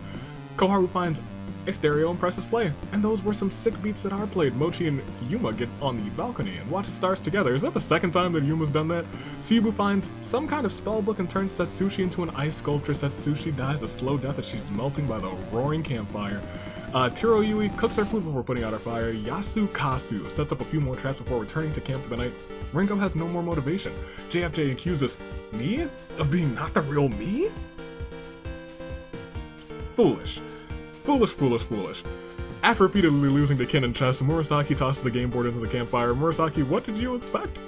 Koharu finds a stereo and presses play, and those were some sick beats that are played. Mochi and Yuma get on the balcony and watch the stars together. Is that the second time that Yuma's done that? Seibu finds some kind of spell book and turns Setsushi into an ice sculpture. Setsushi dies a slow death as she's melting by the roaring campfire. Tiro Yui cooks her food before putting out her fire. Yasukazu sets up a few more traps before returning to camp for the night. Ringo has no more motivation. JFJ accuses me of being not the real me? Foolish. Foolish, foolish, foolish. After repeatedly losing to Ken in chess, Murasaki tosses the game board into the campfire. Murasaki, what did you expect?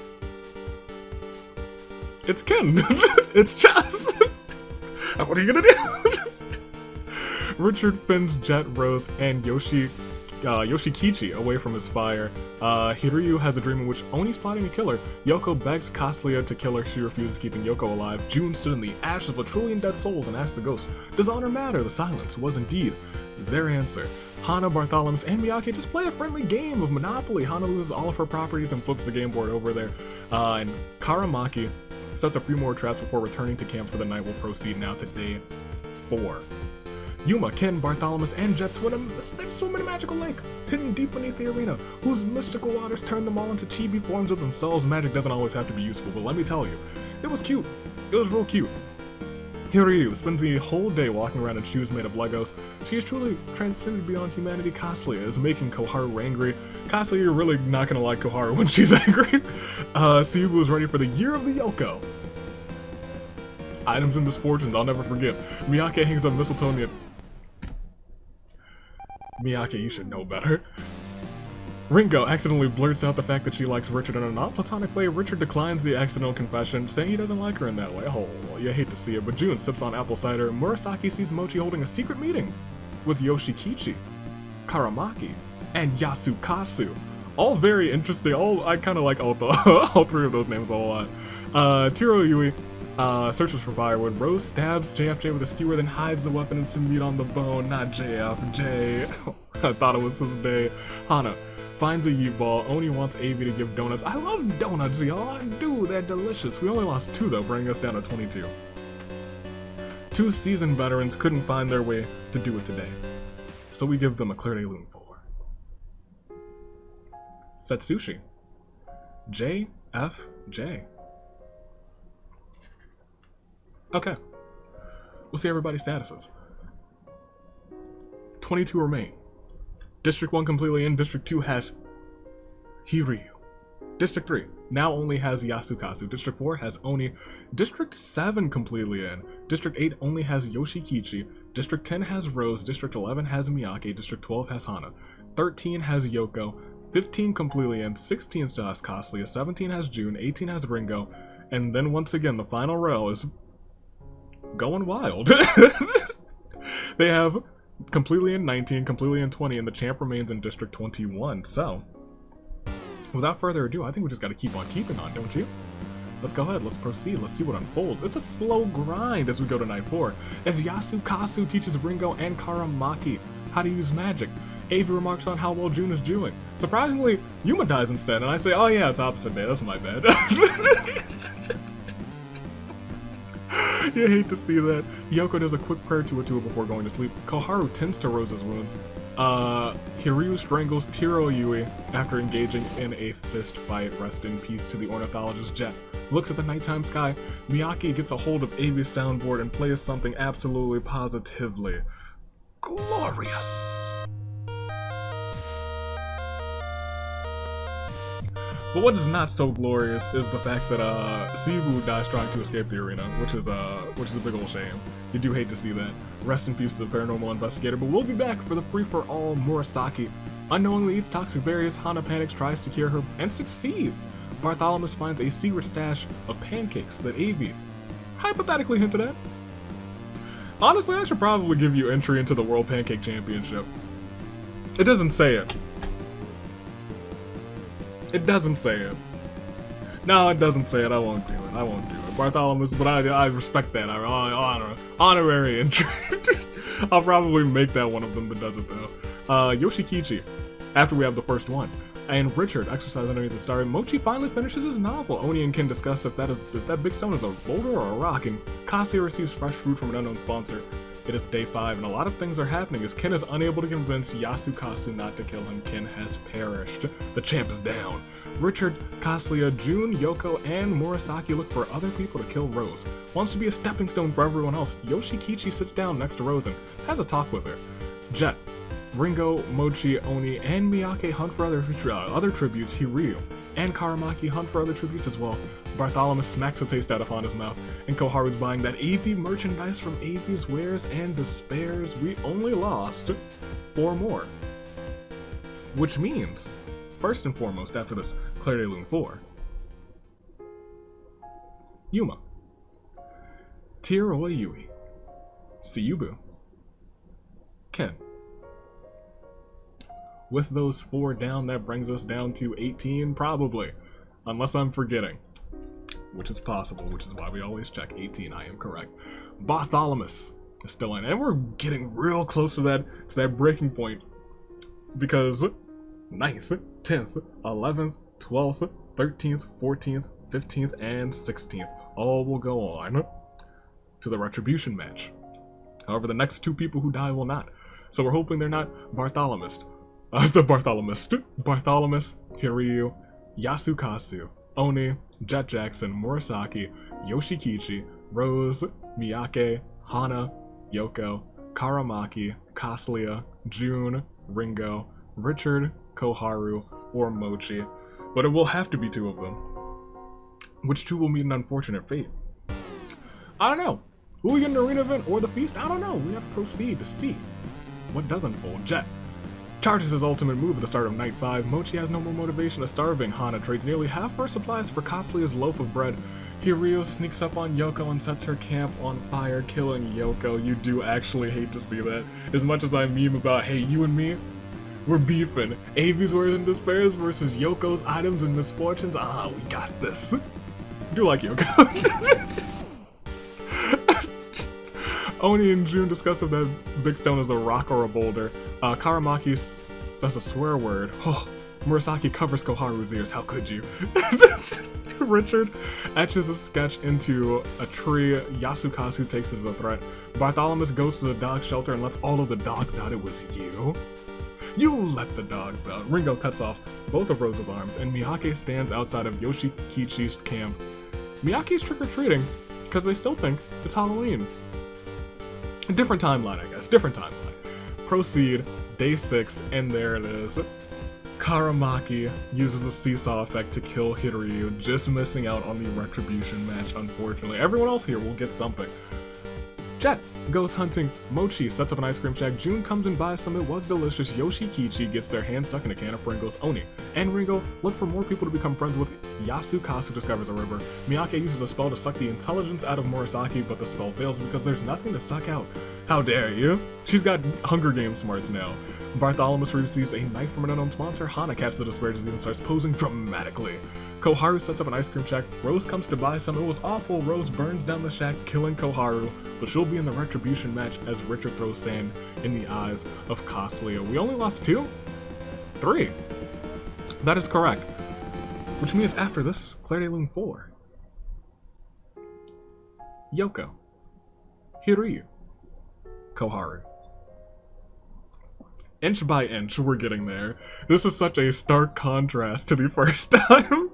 It's Ken! It's chess! What are you gonna do? Richard fins Jet, Rose, and Yoshikichi away from his fire. Hiryu has a dream in which Oni's plotting to kill her. Yoko begs Kazuya to kill her. She refuses, keeping Yoko alive. June stood in the ashes of a trillion dead souls and asked the ghost, does honor matter? The silence was indeed their answer. Hana, Bartholomew, and Miyake just play a friendly game of Monopoly. Hana loses all of her properties and flips the game board over there. And Karamaki sets a few more traps before returning to camp for the night. Will proceed now to day 4. Yuma, Ken, Bartholomew, and Jet swim in a magical lake, hidden deep beneath the arena, whose mystical waters turn them all into chibi forms of themselves. Magic doesn't always have to be useful, but let me tell you, it was cute. It was real cute. Hiryu spends the whole day walking around in shoes made of Legos. She is truly transcended beyond humanity. Kazuya is making Koharu angry. Kazuya, you're really not gonna like Koharu when she's angry. Sibu is ready for the Year of the Yoko. Items and misfortunes I'll never forget. Miyake hangs on mistletoe near... Miyake, you should know better. Ringo accidentally blurts out the fact that she likes Richard in a non-platonic way. Richard declines the accidental confession, saying he doesn't like her in that way. Oh, you hate to see it, but June sips on apple cider. Murasaki sees Mochi holding a secret meeting with Yoshikichi, Karamaki, and Yasukasu. All very interesting. I kind of like all three of those names a lot. Tiro Yui searches for firewood. Rose stabs JFJ with a skewer, then hides the weapon and some meat on the bone. Not JFJ. I thought it was his day. Hana finds a yeet ball. Oni wants Avi to give donuts. I love donuts, y'all. I do. They're delicious. We only lost 2 though, bringing us down to 22. 2 seasoned veterans couldn't find their way to do it today, so we give them a clear day loom forward. Setsushi. JFJ. Okay. We'll see everybody's statuses. 22 remain. District 1 completely in. District 2 has Hiryu. District 3 now only has Yasukasu. District 4 has Oni. District 7 completely in. District 8 only has Yoshikichi. District 10 has Rose. District 11 has Miyake. District 12 has Hana. 13 has Yoko. 15 completely in. 16 still has Kazuya. 17 has June. 18 has Ringo. And then once again, the final row is going wild. They have completely in 19, completely in 20, and the champ remains in District 21. So, without further ado, I think we just got to keep on keeping on, don't you? Let's go ahead, let's proceed, let's see what unfolds. It's a slow grind as we go to night 4, as Yasukasu teaches Ringo and Karamaki how to use magic. Avi remarks on how well June is doing. Surprisingly, Yuma dies instead, and I say, oh yeah, it's opposite day, that's my bad. You hate to see that. Yoko does a quick prayer to Atua before going to sleep. Koharu tends to Rose's wounds. Hiryu strangles Tiro Yui after engaging in a fist fight. Rest in peace to the ornithologist Jet. Looks at the nighttime sky. Miyake gets a hold of Avi's soundboard and plays something absolutely positively glorious. But what is not so glorious is the fact that Sibu dies trying to escape the arena, which is a big old shame. You do hate to see that. Rest in peace to the paranormal investigator, but we'll be back for the free-for-all Murasaki. Unknowingly eats toxic berries, Hana panics, tries to cure her, and succeeds. Bartholomew finds a secret stash of pancakes that Avi hypothetically hinted at. Honestly, I should probably give you entry into the World Pancake Championship. It doesn't say it. It doesn't say it. No, it doesn't say it. I won't do it. I won't do it. Bartholomew, but I respect that. Honorary entry. I'll probably make that one of them that does it though. Yoshikichi, after we have the first one, and Richard exercise underneath the star. Mochi finally finishes his novel. Oni and Ken discuss if that big stone is a boulder or a rock, and Kazuya receives fresh food from an unknown sponsor. It is day 5, and a lot of things are happening as Ken is unable to convince Yasukasu not to kill him. Ken has perished. The champ is down. Richard, Kazuya, June, Yoko, and Murasaki look for other people to kill Rose. Wants to be a stepping stone for everyone else. Yoshikichi sits down next to Rose and has a talk with her. Jet, Ringo, Mochi, Oni, and Miyake hunt for other tributes. Hiryu and Karamaki hunt for other tributes as well. Bartholomew smacks the taste out of Hana's mouth, and Koharu's buying that Avi merchandise from Avi's wares and despairs. We only lost 4 more. Which means, first and foremost, after this Claire de Lune 4, Yuma, Tieroi Yui, Siyubu, Ken. With those 4 down, that brings us down to 18, probably. Unless I'm forgetting. Which is possible, which is why we always check. 18, I am correct. Bartholomew is still in. And we're getting real close to that breaking point. Because 9th, 10th, 11th, 12th, 13th, 14th, 15th, and 16th all will go on to the Retribution match. However, the next 2 people who die will not. So we're hoping they're not Bartholomew, Hiryu, Yasukazu, Oni, Jet Jackson, Murasaki, Yoshikichi, Rose, Miyake, Hana, Yoko, Karamaki, Kaslia, June, Ringo, Richard, Koharu, or Mochi. But it will have to be 2 of them. Which 2 will meet an unfortunate fate? I don't know. Will we get an arena event or the feast? I don't know. We have to proceed to see what does unfold. Jet charges his ultimate move at the start of Night 5. Mochi has no more motivation to starving. Hana trades nearly half her supplies for Kaslia's loaf of bread. Hiryu sneaks up on Yoko and sets her camp on fire, killing Yoko. You do actually hate to see that. As much as I meme about, hey, you and me, we're beefing. Avi's Words and Despairs versus Yoko's Items and Misfortunes. Ah, we got this. I do like Yoko. Oni and June discuss if that big stone is a rock or a boulder. Karamaki says a swear word. Oh, Murasaki covers Koharu's ears. How could you? Richard etches a sketch into a tree. Yasukazu takes it as a threat. Bartholomew goes to the dog shelter and lets all of the dogs out. It was you. You let the dogs out. Ringo cuts off both of Rose's arms, and Miyake stands outside of Yoshikichi's camp. Miyake's trick-or-treating because they still think it's Halloween. A different timeline, I guess. Different timeline. Proceed, day 6, and there it is. Karamaki uses a seesaw effect to kill Hiryu, just missing out on the Retribution match, unfortunately. Everyone else here will get something. Jet goes hunting. Mochi sets up an ice cream shack. June comes and buys some. It was delicious. Yoshikichi gets their hands stuck in a can of Pringles. Oni and Ringo look for more people to become friends with. Yasukazu discovers a river. Miyake uses a spell to suck the intelligence out of Murasaki, but the spell fails because there's nothing to suck out. How dare you? She's got Hunger Games smarts now. Bartholomew receives a knife from an unknown sponsor. Hana catches the despair disease and starts posing dramatically. Koharu sets up an ice cream shack. Rose comes to buy some. It was awful. Rose burns down the shack, killing Koharu, but she'll be in the Retribution match as Richard throws sand in the eyes of Kaslia. We only lost 2? 3. That is correct. Which means after this, Claire de Lune 4. Yoko. Hiryu. Koharu. Inch by inch, we're getting there. This is such a stark contrast to the first time.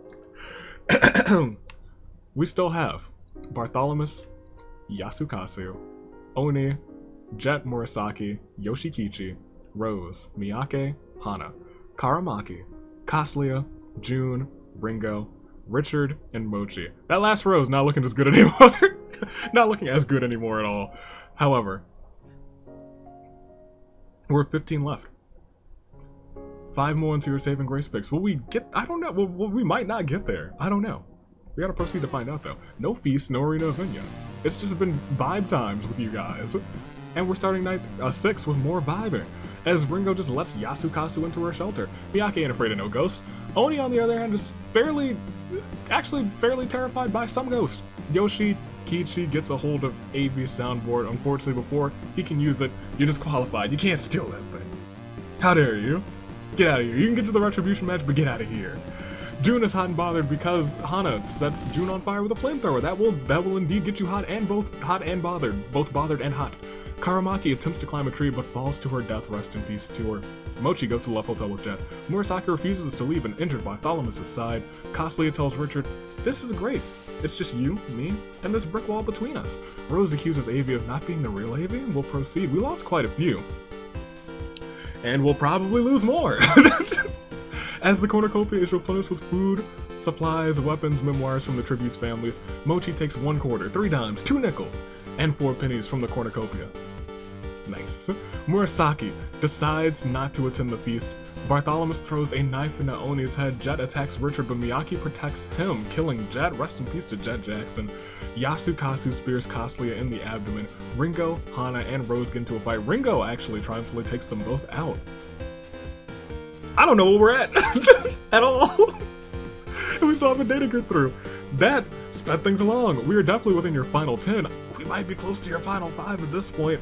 We still have Bartholomew, Yasukazu, Oni, Jet Murasaki, Yoshikichi, Rose, Miyake, Hana, Karamaki, Kaslia, June, Ringo, Richard, and Mochi. That last row is not looking as good anymore. Not looking as good anymore at all. However, we're at 15 left. 5 more into your saving grace picks. Will we get? I don't know. We might not get there. I don't know. We gotta proceed to find out though. No feast, no arena event yet. It's just been vibe times with you guys. And we're starting night 6 with more vibing. As Ringo just lets Yasukazu into her shelter. Miyake ain't afraid of no ghosts. Oni, on the other hand, is fairly terrified by some ghost. Yoshikichi gets a hold of AV's soundboard. Unfortunately, before he can use it, you're disqualified. You can't steal that thing. How dare you? Get out of here. You can get to the Retribution match, but get out of here. June is hot and bothered because Hana sets June on fire with a flamethrower. That will indeed get you hot and bothered. Both bothered and hot. Karamaki attempts to climb a tree but falls to her death. Rest in peace to her. Mochi goes to the left hotel with Jet. Murasaki refuses to leave and injured by Bartholomew's side. Kaslia tells Richard, "This is great. It's just you, me, and this brick wall between us." Rose accuses Avi of not being the real Avi and we'll proceed. We lost quite a few. And we'll probably lose more. As the cornucopia is replenished with food, supplies, weapons, memoirs from the tribute's families, Mochi takes 1 quarter, 3 dimes, 2 nickels, and 4 pennies from the cornucopia. Nice. Murasaki decides not to attend the feast. Bartholomew throws a knife into Oni's head. Jet attacks Richard, but Miyake protects him, killing Jet. Rest in peace to Jet Jackson. Yasukazu spears Kazuya in the abdomen. Ringo, Hana, and Rose get into a fight. Ringo actually triumphantly takes them both out. I don't know where we're at at all. We still have a day to get through. That sped things along. We are definitely within your final 10. We might be close to your final 5 at this point.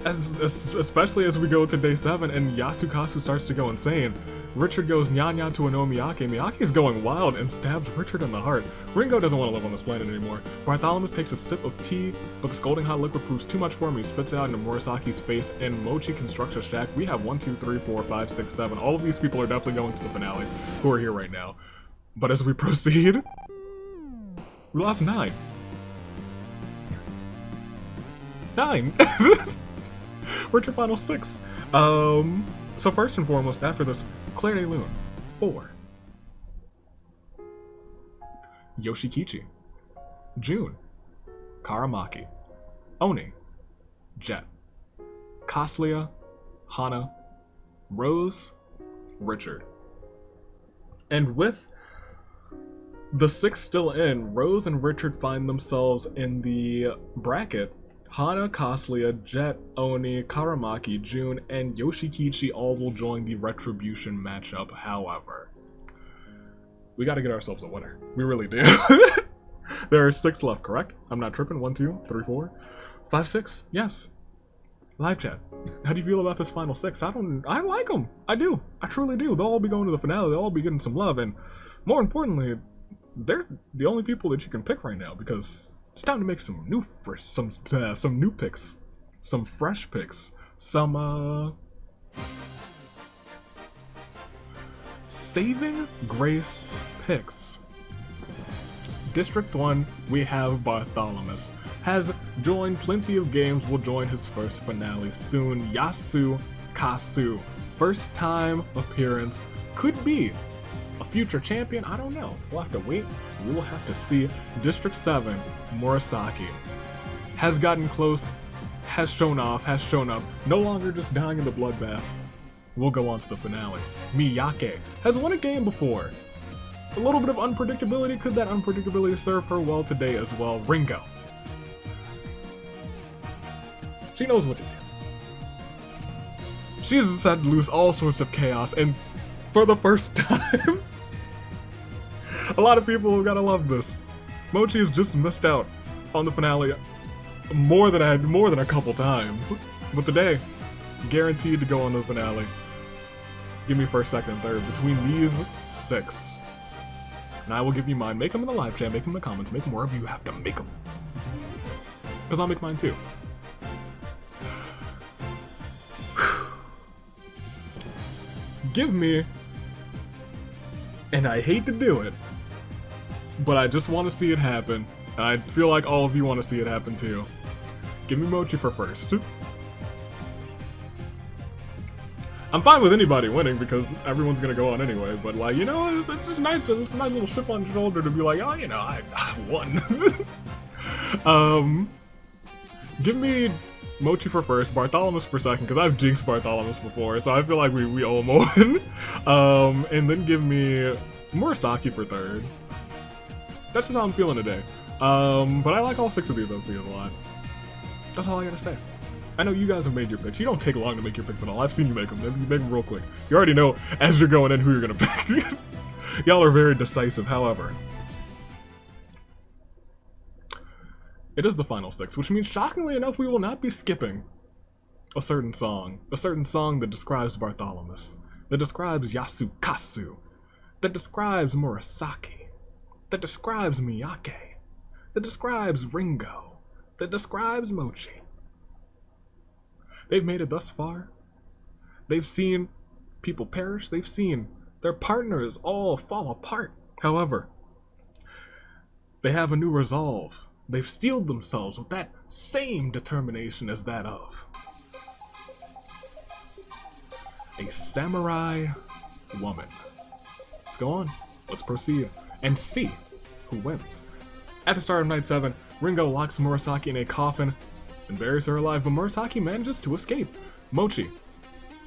Especially as we go to day 7 and Yasukazu starts to go insane. Richard goes nya to Ano Miyake. Miyake is going wild and stabs Richard in the heart. Ringo doesn't want to live on this planet anymore. Bartholomew takes a sip of tea, but the scalding hot liquid proves too much for him. He spits it out into Murasaki's face, and Mochi constructs a shack. We have 1, 2, 3, 4, 5, 6, 7. All of these people are definitely going to the finale, who are here right now. But as we proceed, we lost 9. 9! We're at your final 6. So first and foremost, after this, Claire de Lune, 4. Yoshikichi, June, Karamaki, Oni, Jet, Kazuya, Hana, Rose, Richard. And with the 6 still in, Rose and Richard find themselves in the bracket. Hana, Kazuya, Jet, Oni, Karamaki, June, and Yoshikichi all will join the Retribution matchup. However, we gotta get ourselves a winner. We really do. There are 6 left, correct? I'm not tripping. 1, 2, 3, 4, 5, 6. Yes. Live chat. How do you feel about this final 6? I like them. I do. I truly do. They'll all be going to the finale. They'll all be getting some love, and more importantly, they're the only people that you can pick right now, because it's time to make some new picks, some fresh picks, some saving grace picks. District 1, we have Bartholomew. Has joined plenty of games, will join his first finale soon. Yasukazu, first time appearance, could be a future champion, I don't know. We'll have to wait. We will have to see. District 7, Murasaki, has gotten close, has shown off, has shown up. No longer just dying in the bloodbath. We'll go on to the finale. Miyake has won a game before. A little bit of unpredictability. Could that unpredictability serve her well today as well? Ringo. She knows what to do. She's had to lose all sorts of chaos, and for the first time, a lot of people gotta love this. Mochi has just missed out on the finale more than a couple times, but today, guaranteed to go on to the finale. Give me first, second, and third between these 6, and I will give you mine. Make them in the live chat, make them in the comments, make them wherever you have to make them, because I'll make mine too. Give me, and I hate to do it, but I just want to see it happen. And I feel like all of you want to see it happen too. Give me Mochi for first. I'm fine with anybody winning because everyone's gonna go on anyway, but like, you know, it's just nice, it's a nice little chip on the shoulder to be like, oh, you know, I won. Give me Mochi for first, Bartholomew for second, because I've jinxed Bartholomew before, so I feel like we owe him one. And then give me Murasaki for third. That's just how I'm feeling today. But I like all 6 of these OCs a lot. That's all I gotta say. I know you guys have made your picks. You don't take long to make your picks at all. I've seen you make them. You make them real quick. You already know as you're going in who you're gonna pick. Y'all are very decisive, however. It is the final 6, which means, shockingly enough, we will not be skipping a certain song that describes Bartholomew, that describes Yasukazu, that describes Murasaki, that describes Miyake, that describes Ringo, that describes Mochi. They've made it thus far. They've seen people perish. They've seen their partners all fall apart. However, they have a new resolve. They've steeled themselves with that same determination as that of a samurai woman. Let's go on. Let's proceed and see who wins. At the start of Night 7, Ringo locks Murasaki in a coffin. and buries her alive, but Murasaki manages to escape. Mochi,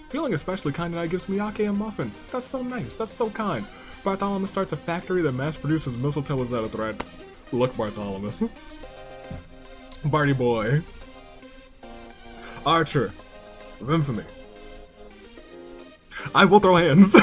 feeling especially kind tonight, gives Miyake a muffin. That's so nice, that's so kind. Bartholomew starts a factory that mass produces mistletoe. Is that a threat? Look, Bartholomew. Barty boy. Archer of infamy. I will throw hands.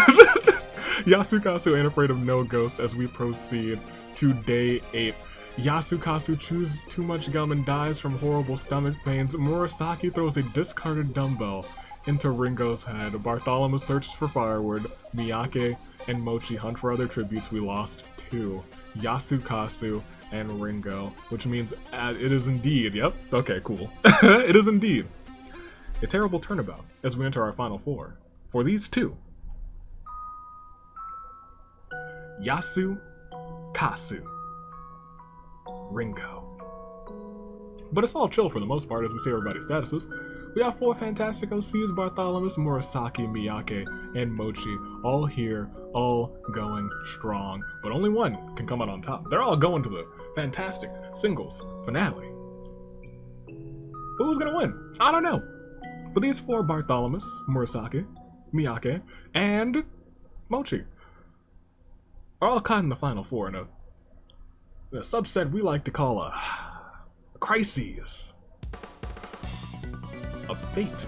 Yasukasu ain't afraid of no ghost as we proceed to day 8. Yasukasu chews too much gum and dies from horrible stomach pains. Murasaki throws a discarded dumbbell into Ringo's head. Bartholomew searches for firewood. Miyake and Mochi hunt for other tributes. We lost 2. Yasukasu and Ringo, which means it is indeed, yep, okay, cool. It is indeed a terrible turnabout as we enter our final 4. For these 2. Yasukasu. Ringo. But it's all chill for the most part as we see everybody's statuses. We have 4 fantastic OCs, Bartholomew, Murasaki, Miyake, and Mochi, all here, all going strong. But only one can come out on top. They're all going to the fantastic singles finale. But who's gonna win? I don't know. But these 4, Bartholomew, Murasaki, Miyake, and Mochi, are all caught in the final 4 in a subset we like to call a crises of fate.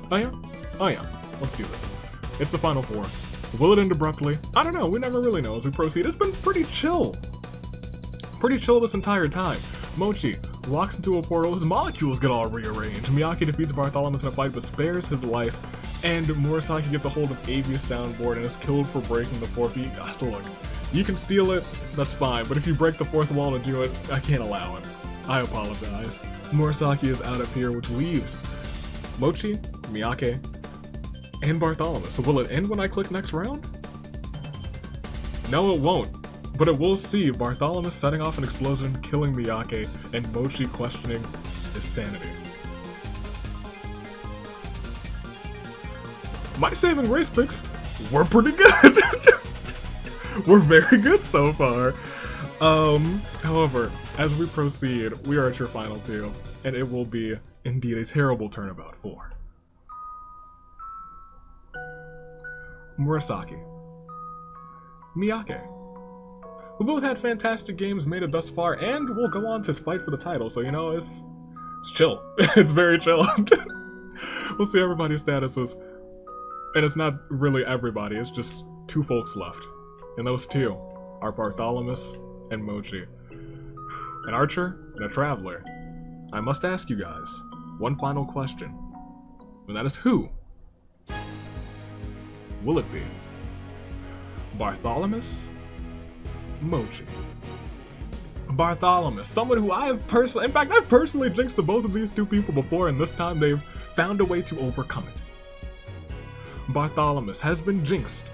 Oh yeah? Oh yeah. Let's do this. It's the final 4. Will it end abruptly? I don't know. We never really know as we proceed. It's been pretty chill. Pretty chill this entire time. Mochi walks into a portal. His molecules get all rearranged. Miyake defeats Bartholomew in a fight but spares his life. And Murasaki gets a hold of Avi's soundboard and is killed for breaking the 4th. Look, you can steal it, that's fine, but if you break the 4th wall to do it, I can't allow it. I apologize. Murasaki is out of here, which leaves Mochi, Miyake, and Bartholomew. So will it end when I click next round? No, it won't. But it will see Bartholomew setting off an explosion, killing Miyake, and Mochi questioning his sanity. My saving grace picks were pretty good. We're very good so far. However, as we proceed, we are at your final 2, and it will be indeed a terrible turnabout for Murasaki, Miyake. We both had fantastic games made it thus far, and we'll go on to fight for the title, so you know, it's chill. It's very chill. We'll see everybody's statuses. And it's not really everybody, it's just 2 folks left. And those 2 are Bartholomew and Mochi. An archer and a traveler. I must ask you guys one final question. And that is who will it be? Bartholomew? Mochi. Bartholomew, someone who I've personally jinxed to both of these 2 people before, and this time they've found a way to overcome it. Bartholomew has been jinxed.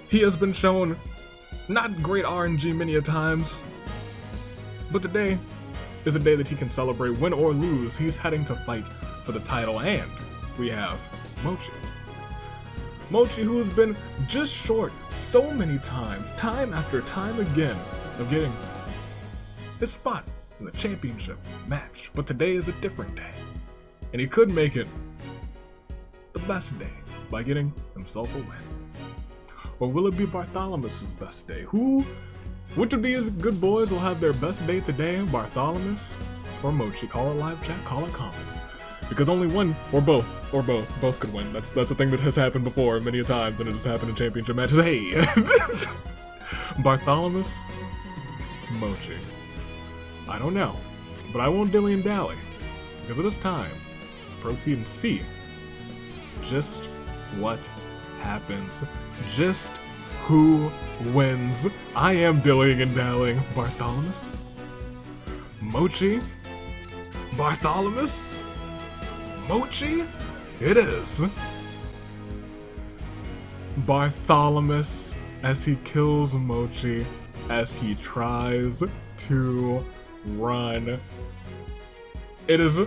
He has been shown not great RNG many a times, but today is a day that he can celebrate. Win or lose, he's heading to fight for the title, and we have Mochi. Mochi, who has been just short so many times, time after time again, of getting his spot in the championship match. But today is a different day, and he could make it the best day by getting himself a win. Or will it be Bartholomew's best day? Which of these good boys will have their best day today? Bartholomew or Mochi? Call it live chat, call it comments. Because only one, or both could win. That's a thing that has happened before many a times, and it has happened in championship matches. Hey! Bartholomew, Mochi. I don't know, but I won't dilly and dally, because it is time to proceed and see just what happens. Just who wins. I am dillying and dallying. Bartholomew? Mochi? Bartholomew? Mochi? It is. Bartholomew as he kills Mochi as he tries to run. It is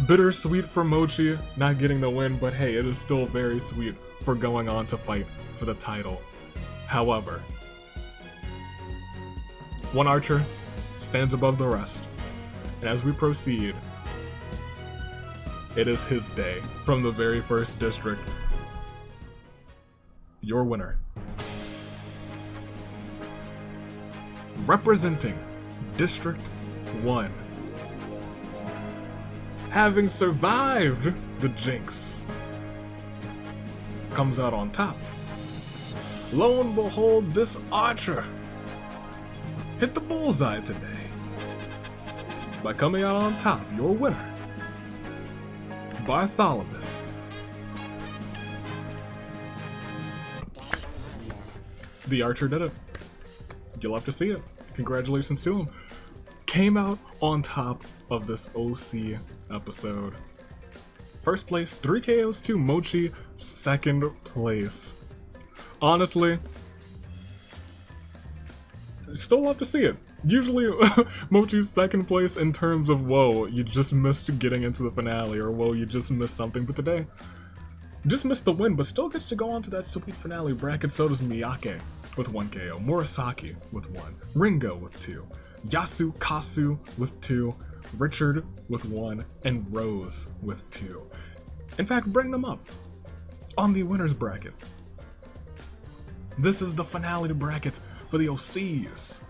bittersweet for Mochi not getting the win, but hey, it is still very sweet for going on to fight for the title. However, one archer stands above the rest, And as we proceed, it is his day from the very first district. Your winner. Representing District 1. Having survived the jinx, comes out on top. Lo and behold, this archer hit the bullseye today by coming out on top. Your winner, Bartholomew. The archer did it. You'll have to see it. Congratulations to him. Came out on top of this OC episode. First place, 3 KOs to Mochi, second place. Honestly, still love to see it. Usually, Mochi's second place in terms of, whoa, you just missed getting into the finale, or whoa, you just missed something, but today, just missed the win, but still gets to go on to that sweet finale bracket. So does Miyake with 1 KO, Murasaki with 1, Ringo with 2, Yasukazu with 2, Richard with 1, and Rose with 2. In fact, bring them up on the winner's bracket. This is the finale bracket for the OCs.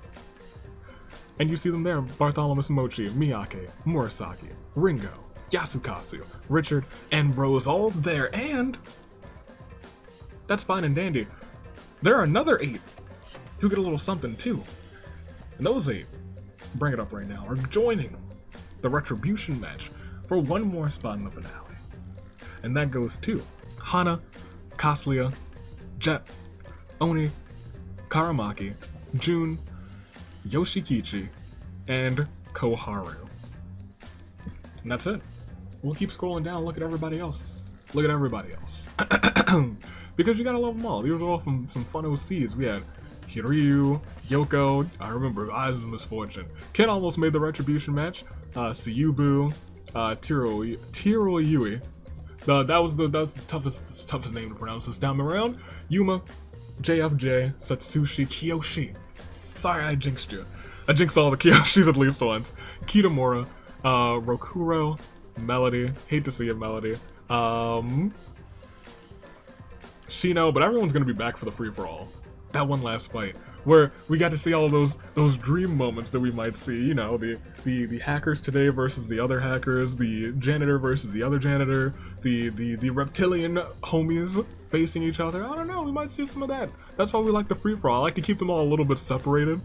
And you see them there, Bartholomew, Mochi, Miyake, Murasaki, Ringo, Yasukazu, Richard, and Rose all there, and that's fine and dandy. There are another 8 who get a little something too. And those 8, bring it up right now, are joining the Retribution match for one more spot in the finale. And that goes to Hana, Kaslia, Jet, Oni, Karamaki, Jun, Yoshikichi, and Koharu. And that's it. We'll keep scrolling down, look at everybody else. Look at everybody else. Because you gotta love them all. These are all from some fun OCs. We had Hiryu, Yoko, I remember Eyes of Misfortune. Ken almost made the Retribution match. Suyubu, Tiroyui. That was the toughest name to pronounce this time around. Yuma, JFJ, Satsushi, Kiyoshi. Sorry, I jinxed you. I jinxed all the Kiyoshis at least once. Kitamura, Rokuro, Melody. Hate to see it, Melody. Shino, but everyone's gonna be back for the free-for-all. That one last fight, where we got to see all those dream moments that we might see, you know, the hackers today versus the other hackers, the janitor versus the other janitor, the reptilian homies facing each other. I don't know, we might see some of that. That's why we like the free-for-all. I like to keep them all a little bit separated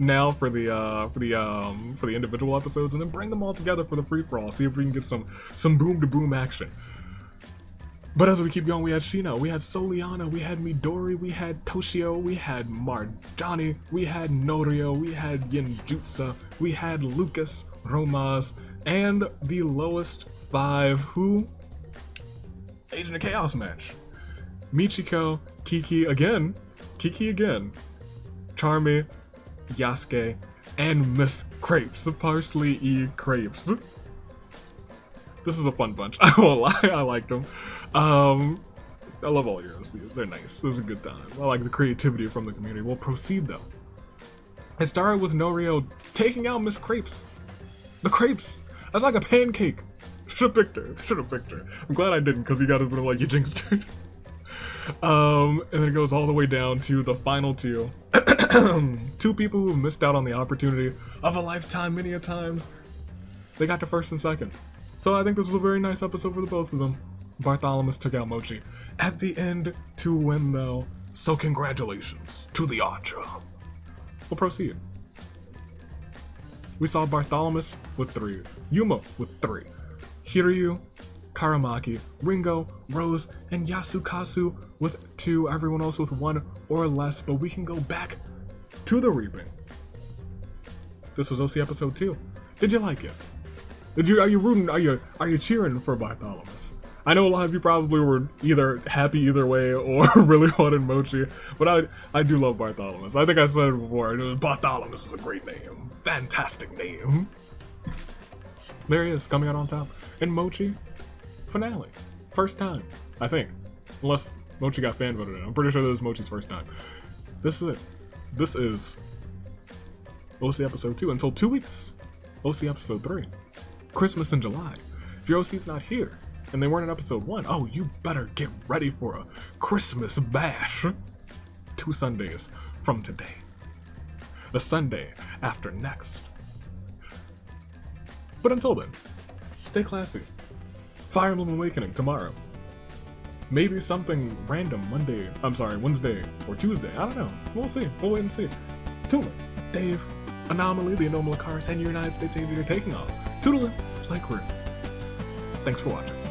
now for the individual episodes, and then bring them all together for the free-for-all. See if we can get some boom-to-boom action. But as we keep going, we had Shino, we had Soliana, we had Midori, we had Toshio, we had Marjani, we had Norio, we had Genjutsu, we had Lucas, Romaz, and the lowest 5, who? Agent of Chaos match. Michiko, Kiki again, Charmy, Yasuke, and Miss Crepes, Parsley E. Crepes. This is a fun bunch, I won't lie, I liked them. I love all your OCs, they're nice, it was a good time. I like the creativity from the community. We'll proceed though. It started with Norio taking out Miss Crepes. The crepes! That's like a pancake! Should've picked her. I'm glad I didn't, because you guys would have like, you jinxed her. And then it goes all the way down to the final 2. 2 people who missed out on the opportunity of a lifetime many a times. They got to first and second. So I think this was a very nice episode for the both of them. Bartholomew took out Mochi at the end to win though, so congratulations to the archer. We'll proceed. We saw Bartholomew with 3, Yuma with 3, Hiryu, Karamaki, Ringo, Rose, and Yasukazu with 2, everyone else with 1 or less, but we can go back to the reaping. This was OC episode 2. Did you like it? Are you cheering for Bartholomew? I know a lot of you probably were either happy either way or really wanted Mochi, but I do love Bartholomew. I think I said it before, Bartholomew is a great name. Fantastic name. There he is, coming out on top. And Mochi, finale. First time, I think. Unless Mochi got fan voted in. I'm pretty sure this was Mochi's first time. This is it. This is OC episode 2 until 2 weeks OC episode 3. Christmas in July. If your OC's not here, and they weren't in episode 1, oh, you better get ready for a Christmas bash. 2 Sundays from today. The Sunday after next. But until then, stay classy. Fire Emblem Awakening tomorrow. Maybe something random Wednesday or Tuesday. I don't know. We'll see. We'll wait and see. Tula, Dave, Anomaly, the Anomalous Cars, and your United States Aviator taking off. Toodaloo, play crew. Thanks for watching.